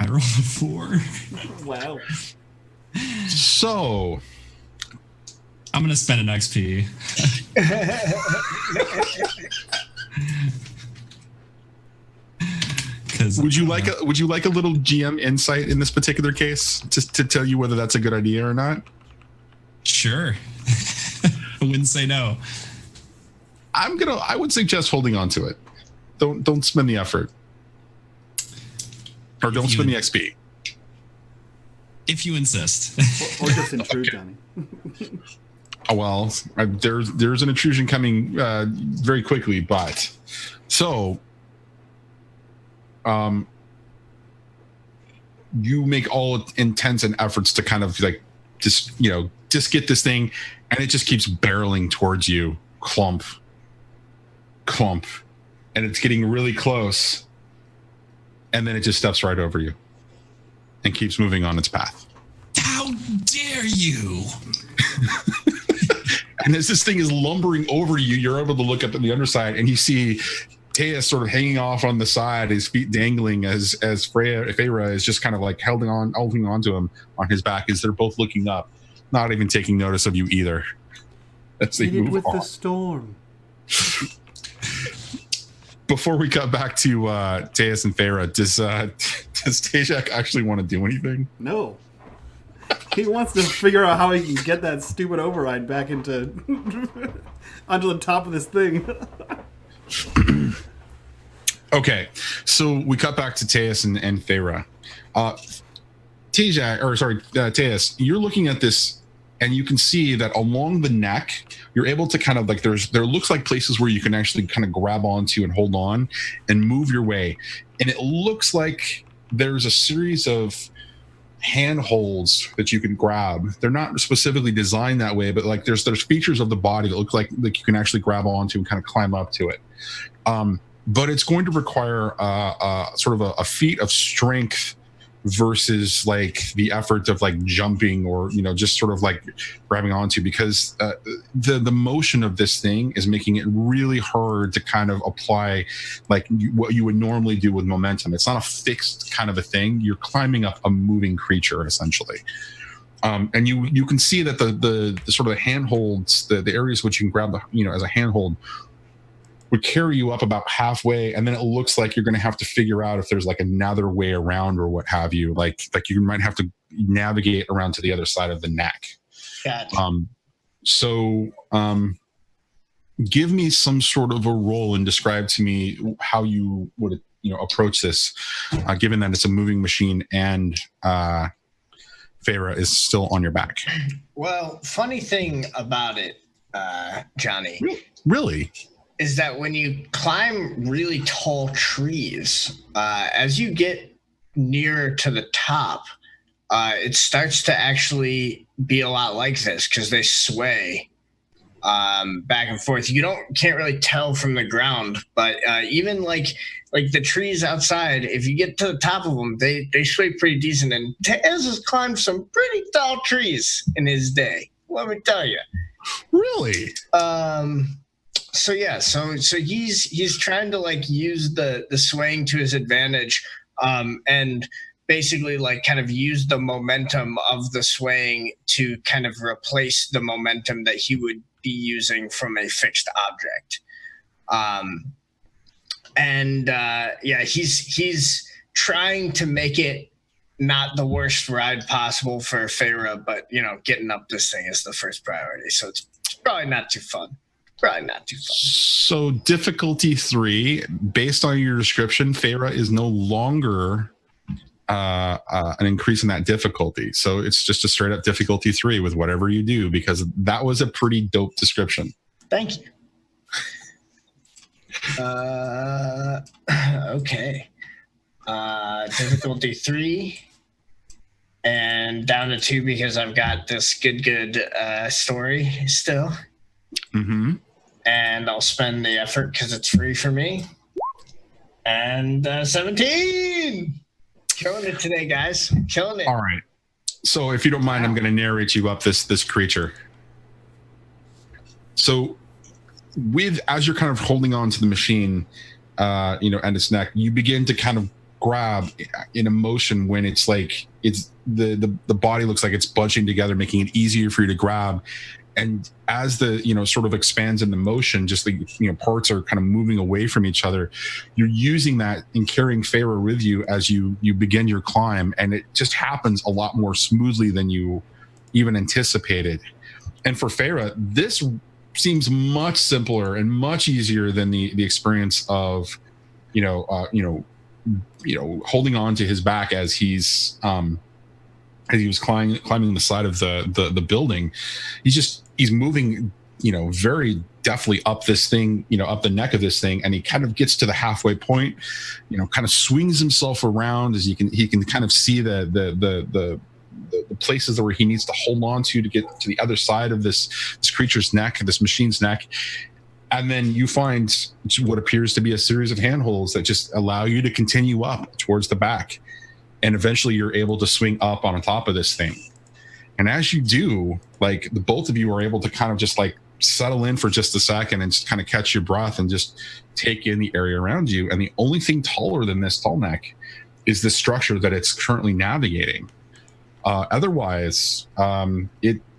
D: rolled a 4.
A: Wow.
B: So
D: I'm gonna spend an XP.
B: would you like a little GM insight in this particular case, just to tell you whether that's a good idea or not?
D: Sure. I wouldn't say no.
B: I would suggest holding on to it. Don't spend the effort. Or don't spend the XP.
D: If you insist.
A: Or just intrude, Johnny.
B: Oh, well, there's an intrusion coming very quickly, but so you make all intents and efforts to kind of like just get this thing, and it just keeps barreling towards you, clump, and it's getting really close. and then it just steps right over you and keeps moving on its path.
D: How dare you?
B: And as this thing is lumbering over you, you're able to look up at the underside and you see Tues sort of hanging off on the side, his feet dangling as Feyre is just kind of like holding on to him on his back as they're both looking up, not even taking notice of you either. As they move
A: with
B: on.
A: the storm.
B: Before we cut back to Tues and Feyre, does Tajak actually want to do anything?
A: No. He wants to figure out how he can get that stupid override back into onto the top of this thing.
B: Okay, so we cut back to Tues and Feyre. Tues, you're looking at this, and you can see that along the neck, you're able to kind of like there looks like places where you can actually kind of grab onto and hold on and move your way, and it looks like there's a series of handholds that you can grab. They're not specifically designed that way, but like there's features of the body that look like you can actually grab onto and kind of climb up to it. But it's going to require sort of a feat of strength versus like the effort of like jumping or just sort of like grabbing onto, because the motion of this thing is making it really hard to kind of apply like what you would normally do with momentum. It's not a fixed kind of a thing. You're climbing up a moving creature essentially. And you can see that the sort of the handholds, the areas which you can grab as a handhold would carry you up about halfway, and then it looks like you're going to have to figure out if there's like another way around or what have you. Like you might have to navigate around to the other side of the neck.
C: Gotcha.
B: Give me some sort of a roll and describe to me how you would approach this, given that it's a moving machine and Feyre is still on your back.
C: Well, funny thing about it, Johnny.
B: Really?
C: Is that when you climb really tall trees, as you get nearer to the top, it starts to actually be a lot like this because they sway back and forth. You can't really tell from the ground, but even like the trees outside, if you get to the top of them, they sway pretty decent. And Tues has climbed some pretty tall trees in his day. Let me tell you.
B: Really?
C: So he's trying to like use the swaying to his advantage, and basically like kind of use the momentum of the swaying to kind of replace the momentum that he would be using from a fixed object. He's trying to make it not the worst ride possible for Feyre, but getting up this thing is the first priority. So it's probably not too fun. So
B: difficulty 3, based on your description, Feyre is no longer an increase in that difficulty. So it's just a straight up difficulty 3 with whatever you do, because that was a pretty dope description.
C: Thank you. Okay. Difficulty 3 and down to 2 because I've got this good story still.
B: Mm-hmm.
C: And I'll spend the effort because it's free for me. And 17! Killing it today, guys. Killing it.
B: All right. So if you don't mind, I'm going to narrate you up this creature. So as you're kind of holding on to the machine, and its neck, you begin to kind of grab in a motion when it's like the body looks like it's bunching together, making it easier for you to grab. And as the sort of expands in the motion, just the parts are kind of moving away from each other. You're using that and carrying Feyre with you as you begin your climb, and it just happens a lot more smoothly than you even anticipated. And for Feyre, this seems much simpler and much easier than the experience of holding on to his back as he was climbing the side of the building. He's moving, very deftly up this thing, up the neck of this thing, and he kind of gets to the halfway point, kind of swings himself around as he can kind of see the places where he needs to hold on to get to the other side of this creature's neck, this machine's neck. And then you find what appears to be a series of handholds that just allow you to continue up towards the back. And eventually you're able to swing up on top of this thing. And as you do, like the both of you are able to kind of just like settle in for just a second and just kind of catch your breath and just take in the area around you. And the only thing taller than this tall neck is the structure that it's currently navigating. Otherwise,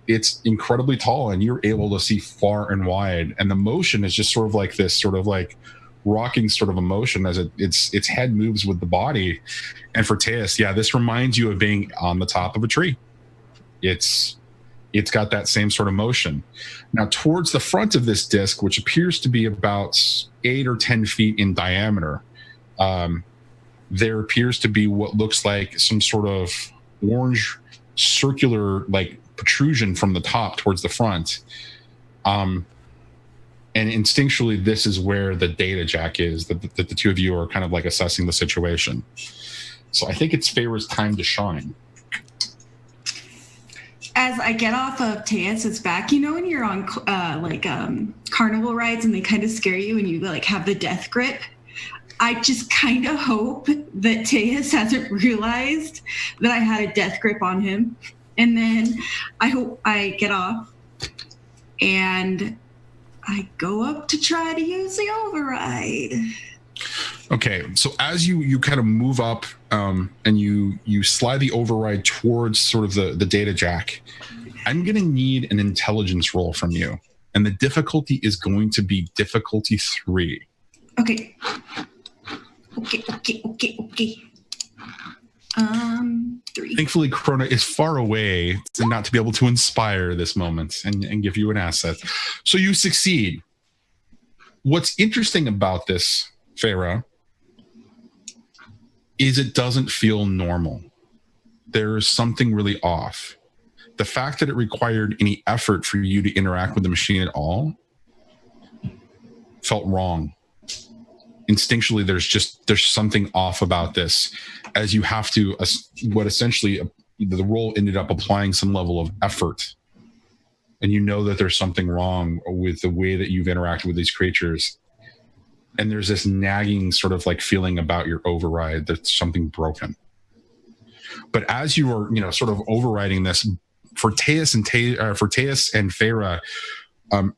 B: it's incredibly tall and you're able to see far and wide. And the motion is just sort of like this sort of like rocking sort of emotion as its head moves with the body. And for Tues, yeah, this reminds you of being on the top of a tree. It's got that same sort of motion. Now, towards the front of this disc, which appears to be about 8 or 10 feet in diameter, there appears to be what looks like some sort of orange circular like protrusion from the top towards the front. And instinctually, this is where the data jack is, that the two of you are kind of like assessing the situation. So I think it's Feyre's time to shine.
E: As I get off of Tues' back, you know when you're on carnival rides and they kind of scare you and you like have the death grip? I just kind of hope that Tues hasn't realized that I had a death grip on him. And then I hope I get off and I go up to try to use the override.
B: Okay, so as you kind of move up and you slide the override towards sort of the data jack, I'm going to need an intelligence roll from you. And the difficulty is going to be difficulty 3.
E: Okay. 3.
B: Thankfully, Krona is far away and not to be able to inspire this moment and give you an asset. So you succeed. What's interesting about this, Feyre, is it doesn't feel normal. There's something really off. The fact that it required any effort for you to interact with the machine at all felt wrong. Instinctually, there's something off about this, as you have to, what essentially the role ended up applying some level of effort. And you know that there's something wrong with the way that you've interacted with these creatures. And there's this nagging sort of like feeling about your override that something broken. But as you are, sort of overriding this for Tues and Feyre,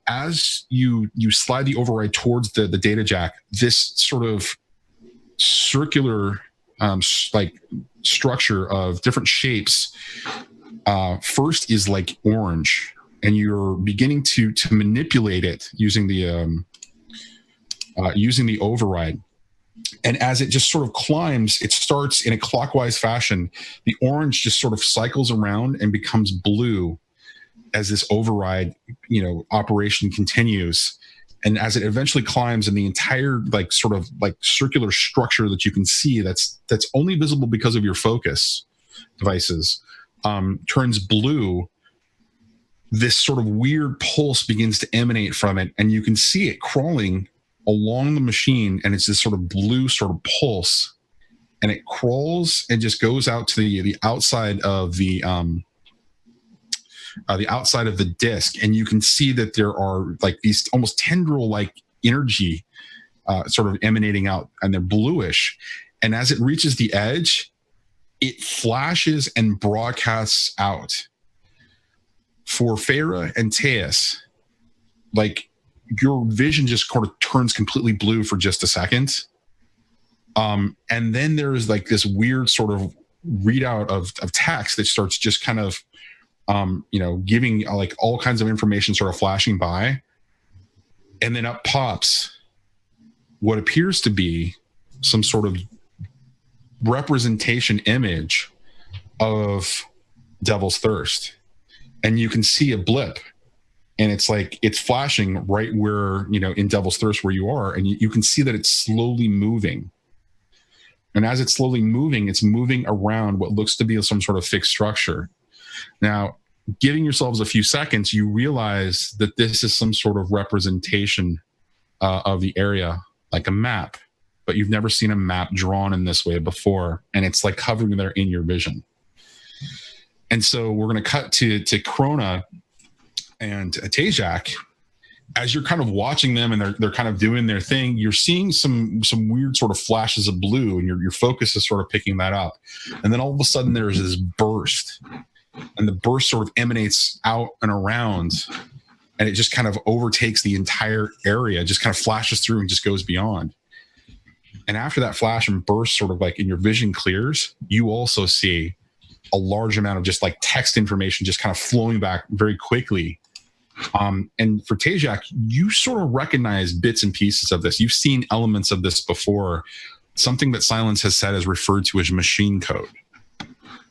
B: as you slide the override towards the data jack, this sort of circular structure of different shapes first is like orange, and you're beginning to manipulate it using the override. And as it just sort of climbs, it starts in a clockwise fashion. The orange just sort of cycles around and becomes blue as this override, operation continues. And as it eventually climbs, and the entire sort of circular structure that you can see that's only visible because of your focus devices turns blue, this sort of weird pulse begins to emanate from it, and you can see it crawling along the machine, and it's this sort of blue sort of pulse, and it crawls and just goes out to the outside of the outside of the disc, and you can see that there are these almost tendril energy sort of emanating out, and they're bluish. And as it reaches the edge, it flashes and broadcasts out. For Feyre and Tues, your vision just kind of turns completely blue for just a second. And then there's this weird sort of readout of text that starts just kind of, giving all kinds of information sort of flashing by. And then up pops what appears to be some sort of representation image of Devil's Thirst. And you can see a blip. And it's flashing right where, in Devil's Thirst where you are. And you can see that it's slowly moving. And as it's slowly moving, it's moving around what looks to be some sort of fixed structure. Now, giving yourselves a few seconds, you realize that this is some sort of representation of the area, like a map. But you've never seen a map drawn in this way before. And it's hovering there in your vision. And so we're going to cut to Krona and Tejak, as you're kind of watching them and they're kind of doing their thing, you're seeing some weird sort of flashes of blue, and your focus is sort of picking that up. And then all of a sudden there's this burst, and the burst sort of emanates out and around, and it just kind of overtakes the entire area, just kind of flashes through and just goes beyond. And after that flash and burst sort of like in your vision clears, you also see a large amount of just like text information just kind of flowing back very quickly. And for Tajak, you sort of recognize bits and pieces of this. You've seen elements of this before. Something that Silence has said is referred to as machine code.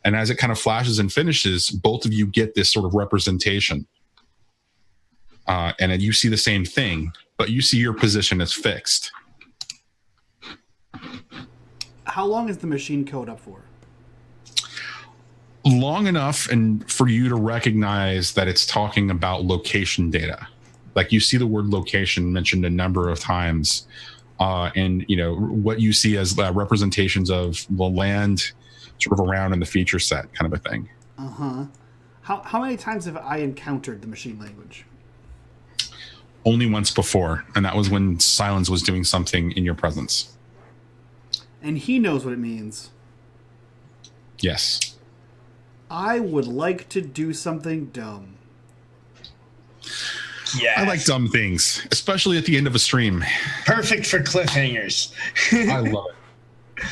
B: And as it kind of flashes and finishes, both of you get this sort of representation. And then you see the same thing, but you see your position as fixed.
A: How long is the machine code up for?
B: Long enough and for you to recognize that it's talking about location data. Like you see the word location mentioned a number of times, and you know what you see as representations of the land sort of around in the feature set, kind of a thing.
A: How many times have I encountered the machine language?
B: Only once before, and that was when Silence was doing something in your presence.
A: And he knows what it means.
B: Yes.
A: I would like to do something dumb.
C: Yeah.
B: I like dumb things, especially at the end of a stream.
C: Perfect for cliffhangers.
B: I love it.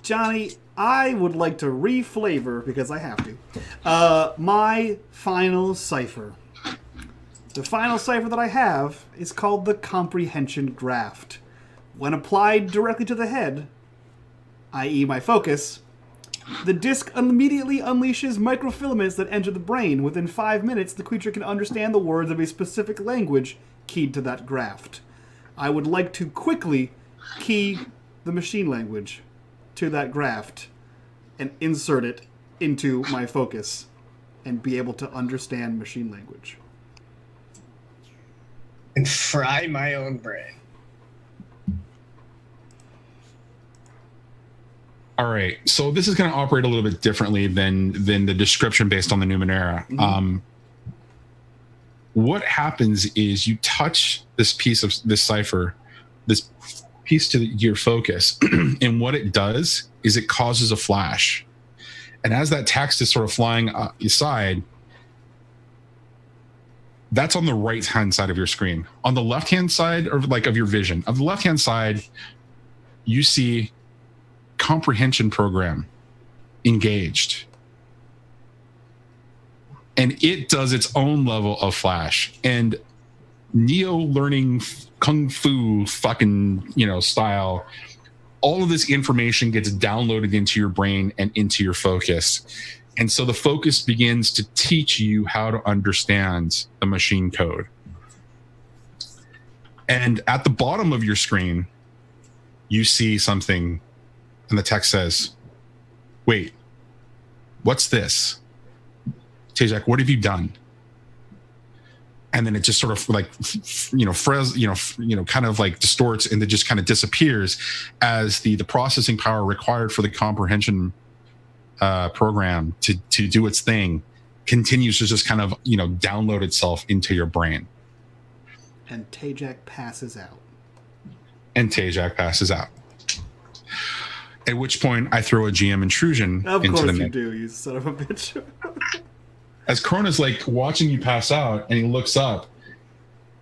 A: Johnny, I would like to reflavor, because I have to, my final cipher. The final cipher that I have is called the comprehension graft. When applied directly to the head, i.e. my focus, the disc immediately unleashes microfilaments that enter the brain. Within 5 minutes, the creature can understand the words of a specific language keyed to that graft. I would like to quickly key the machine language to that graft and insert it into my focus and be able to understand machine language.
C: And fry my own brain.
B: All right, so this is going to operate a little bit differently than the description based on the Numenera. Mm-hmm. What happens is you touch this piece of this cipher, this piece to your focus, and what it does is it causes a flash. And as that text is sort of flying aside, that's on the right-hand side of your screen. On the left-hand side, or like of your vision, of the left-hand side, you see comprehension program engaged, and it does its own level of flash, and Neo learning kung fu fucking style, all of this information gets downloaded into your brain and into your focus, and so the focus begins to teach you how to understand the machine code. And at the bottom of your screen you see something, and the text says, "Wait, what's this? Tajak, what have you done?" And then it just sort of like, kind of like distorts, and it just kind of disappears as the processing power required for the comprehension program to do its thing continues to just kind of, download itself into your brain.
A: And Tajak passes out. At
B: which point I throw a GM intrusion into the mix.
A: Of course you do, you son of a bitch.
B: As Krona's like watching you pass out, and he looks up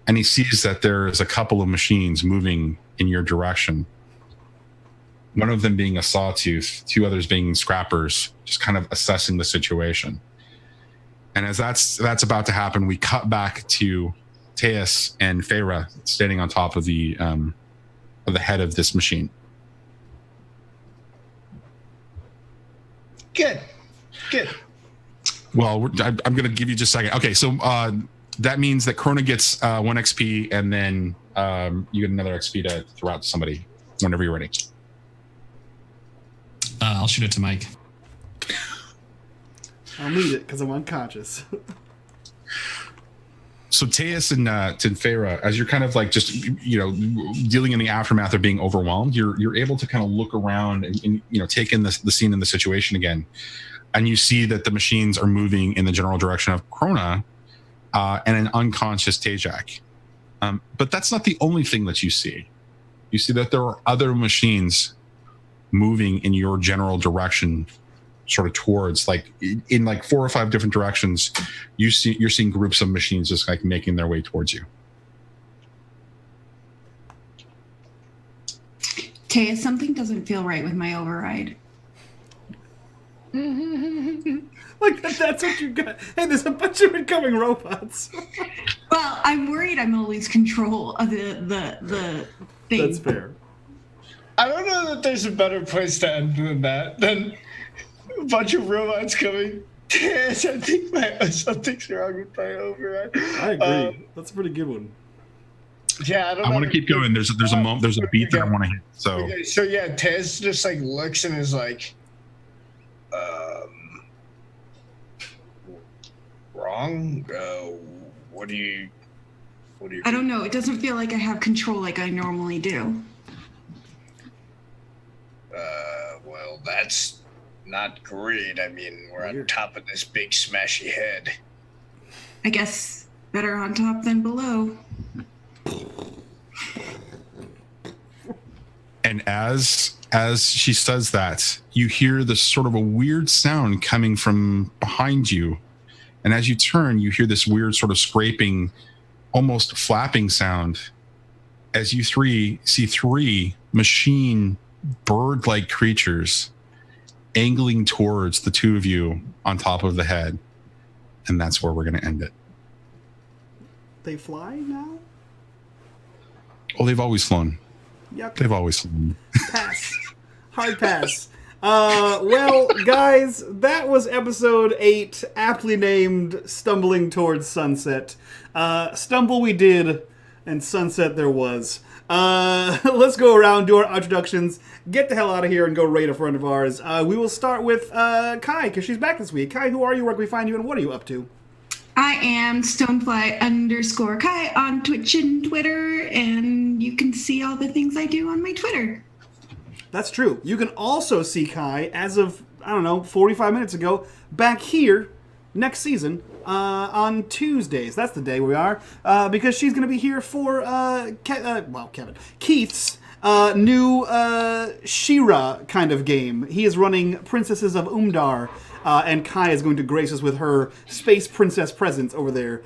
B: and he sees that there's a couple of machines moving in your direction. One of them being a sawtooth, two others being scrappers, just kind of assessing the situation. And as that's about to happen, we cut back to Tues and Feyre standing on top of the head of this machine.
C: Good.
B: Well, I'm going to give you just a second. Okay, so that means that Krona gets 1 XP, and then you get another XP to throw out to somebody whenever you're ready.
D: I'll shoot it to Mike.
A: I'll need it because I'm unconscious.
B: So Tues and Feyre, as you're kind of like just dealing in the aftermath of being overwhelmed, you're able to kind of look around and take in the scene and the situation again, and you see that the machines are moving in the general direction of Krona and an unconscious Tajak. But that's not the only thing that you see. You see that there are other machines moving in your general direction, sort of towards, like, in like 4 or 5 different directions. You're seeing groups of machines just like making their way towards you.
E: Taya, something doesn't feel right with my override.
A: Like, that's what you got. Hey, there's a bunch of incoming robots.
E: Well, I'm worried I'm going to lose control of the thing.
A: That's fair.
C: I don't know that there's a better place to end than that. Than a bunch of robots coming. I think something's wrong with my override.
A: I agree. That's a pretty good one.
C: Yeah,
B: I want to keep going. There's a beat that I want to hit. So
C: okay, so yeah, Tez just like looks and is like, wrong. What do you?
E: I don't know. It doesn't feel like I have control like I normally do.
C: Well, that's not great. I mean, we're on top of this big smashy head.
E: I guess better on top than below.
B: And as she says that, you hear this sort of a weird sound coming from behind you. And as you turn, you hear this weird sort of scraping, almost flapping sound, as you see 3 machine bird-like creatures angling towards the 2 of you on top of the head. And that's where we're going to end it.
A: They fly now?
B: Oh, they've always flown.
A: Yuck.
B: They've always flown.
A: Pass. Hard pass. Well, guys, that was episode 8, aptly named Stumbling Towards Sunset. Stumble we did, and sunset there was. Let's go around, do our introductions, get the hell out of here, and go raid a friend of ours. We will start with Kai, because she's back this week. Kai, who are you, where can we find you, and what are you up to?
E: I am Stonefly_Kai on Twitch and Twitter, and you can see all the things I do on my Twitter.
A: That's true. You can also see Kai, as of, 45 minutes ago, back here next season on Tuesdays. That's the day we are, because she's going to be here for Keith's new She-Ra kind of game. He is running Princesses of Umdar, and Kai is going to grace us with her space princess presence over there.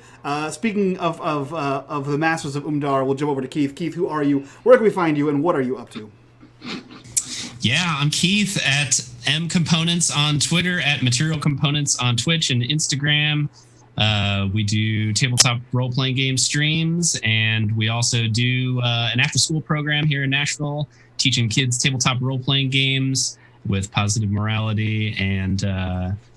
A: Speaking of the Masters of Umdar, we'll jump over to Keith. Keith, who are you? Where can we find you, and what are you up to?
D: Yeah, I'm Keith at mcomponents on Twitter, at Material Components on Twitch and Instagram. We do tabletop role-playing game streams, and we also do an after-school program here in Nashville, teaching kids tabletop role-playing games with positive morality and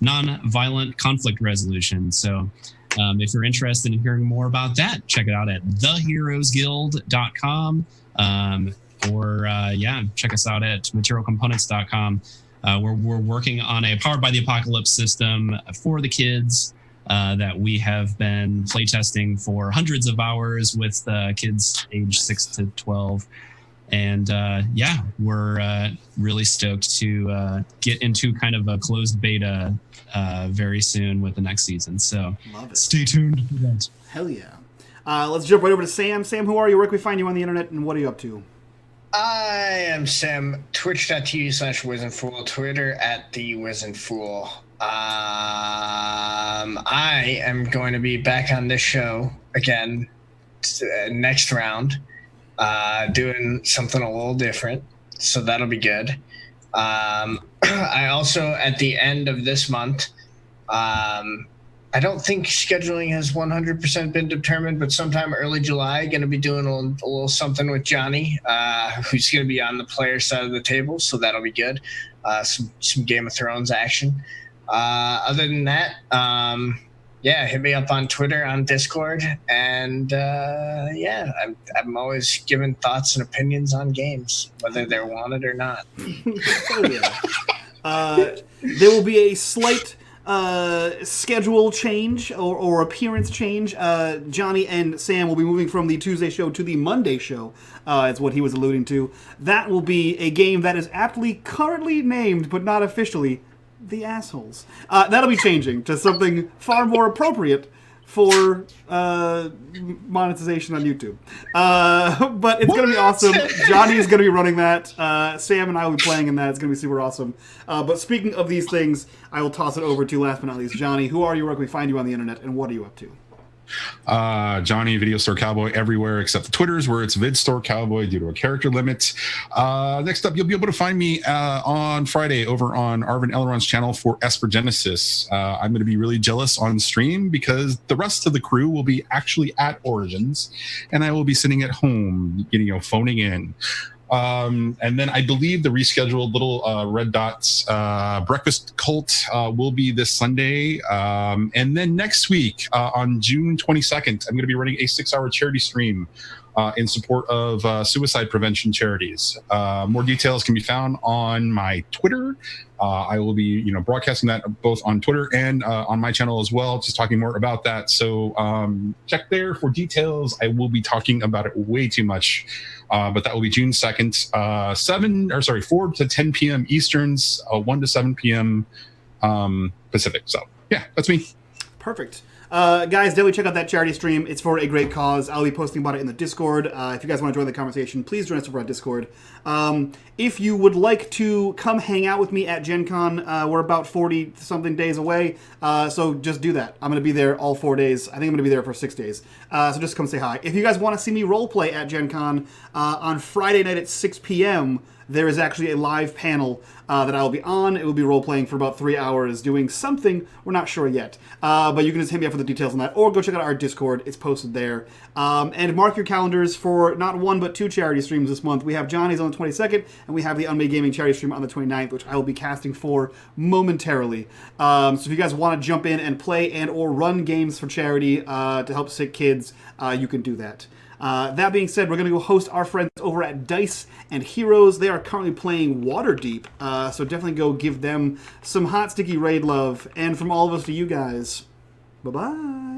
D: non-violent conflict resolution. So if you're interested in hearing more about that, check it out at theheroesguild.com. Or check us out at materialcomponents.com. We're working on a Powered by the Apocalypse system for the kids that we have been playtesting for hundreds of hours with kids age 6 to 12. And we're really stoked to get into kind of a closed beta very soon with the next season. So stay tuned for that.
A: Hell yeah. Let's jump right over to Sam. Sam, who are you? Where can we find you on the internet, and what are you up to?
C: I am Sam, twitch.tv/WizenFool, Twitter at @TheWizenFool. I am going to be back on this show again next round, doing something a little different, so that'll be good. I also, at the end of this month, I don't think scheduling has 100% been determined, but sometime early July, going to be doing a little something with Johnny, who's going to be on the player side of the table, so that'll be good. Some Game of Thrones action. Other than that, hit me up on Twitter, on Discord, and I'm always giving thoughts and opinions on games, whether they're wanted or not.
A: Oh, yeah. There will be a slight schedule change or appearance change. Johnny and Sam will be moving from the Tuesday show to the Monday show, is what he was alluding to. That will be a game that is aptly currently named, but not officially, The Assholes. That'll be changing to something far more appropriate for monetization on YouTube. But it's going to be awesome. Johnny is going to be running that. Sam and I will be playing in that. It's going to be super awesome. But speaking of these things, I will toss it over to, last but not least, Johnny. Who are you? Where can we find you on the internet? And what are you up to?
B: Johnny Video Store Cowboy everywhere except the Twitters, where it's Vid Store Cowboy due to a character limit. Next up, you'll be able to find me on Friday over on Arvin Elrond's channel for Esper Genesis. I'm going to be really jealous on stream because the rest of the crew will be actually at Origins, and I will be sitting at home, phoning in. And then I believe the rescheduled little Red Dots Breakfast Cult will be this Sunday. And then next week on June 22nd, I'm going to be running a 6-hour charity stream in support of suicide prevention charities. More details can be found on my Twitter. I will be, broadcasting that both on Twitter and on my channel as well, just talking more about that. So check there for details. I will be talking about it way too much, but that will be June 2nd, 4 to 10 p.m. Easterns, 1 to 7 p.m. Pacific. So yeah, that's me.
A: Perfect. Guys, definitely check out that charity stream. It's for a great cause. I'll be posting about it in the Discord. If you guys want to join the conversation, please join us over on Discord. If you would like to come hang out with me at Gen Con, we're about 40-something days away, so just do that. I'm going to be there all 4 days. I think I'm going to be there for 6 days, so just come say hi. If you guys want to see me roleplay at Gen Con, on Friday night at 6 p.m., there is actually a live panel that I will be on. It will be role-playing for about 3 hours, doing something. We're not sure yet. But you can just hit me up for the details on that, or go check out our Discord. It's posted there. And mark your calendars for not 1, but 2 charity streams this month. We have Johnny's on the 22nd, and we have the unMadeGaming charity stream on the 29th, which I will be casting for momentarily. So if you guys want to jump in and play and or run games for charity to help sick kids, you can do that. That being said, we're going to go host our friends over at Dice and Heroes. They are currently playing Waterdeep, so definitely go give them some hot, sticky raid love. And from all of us to you guys, bye-bye.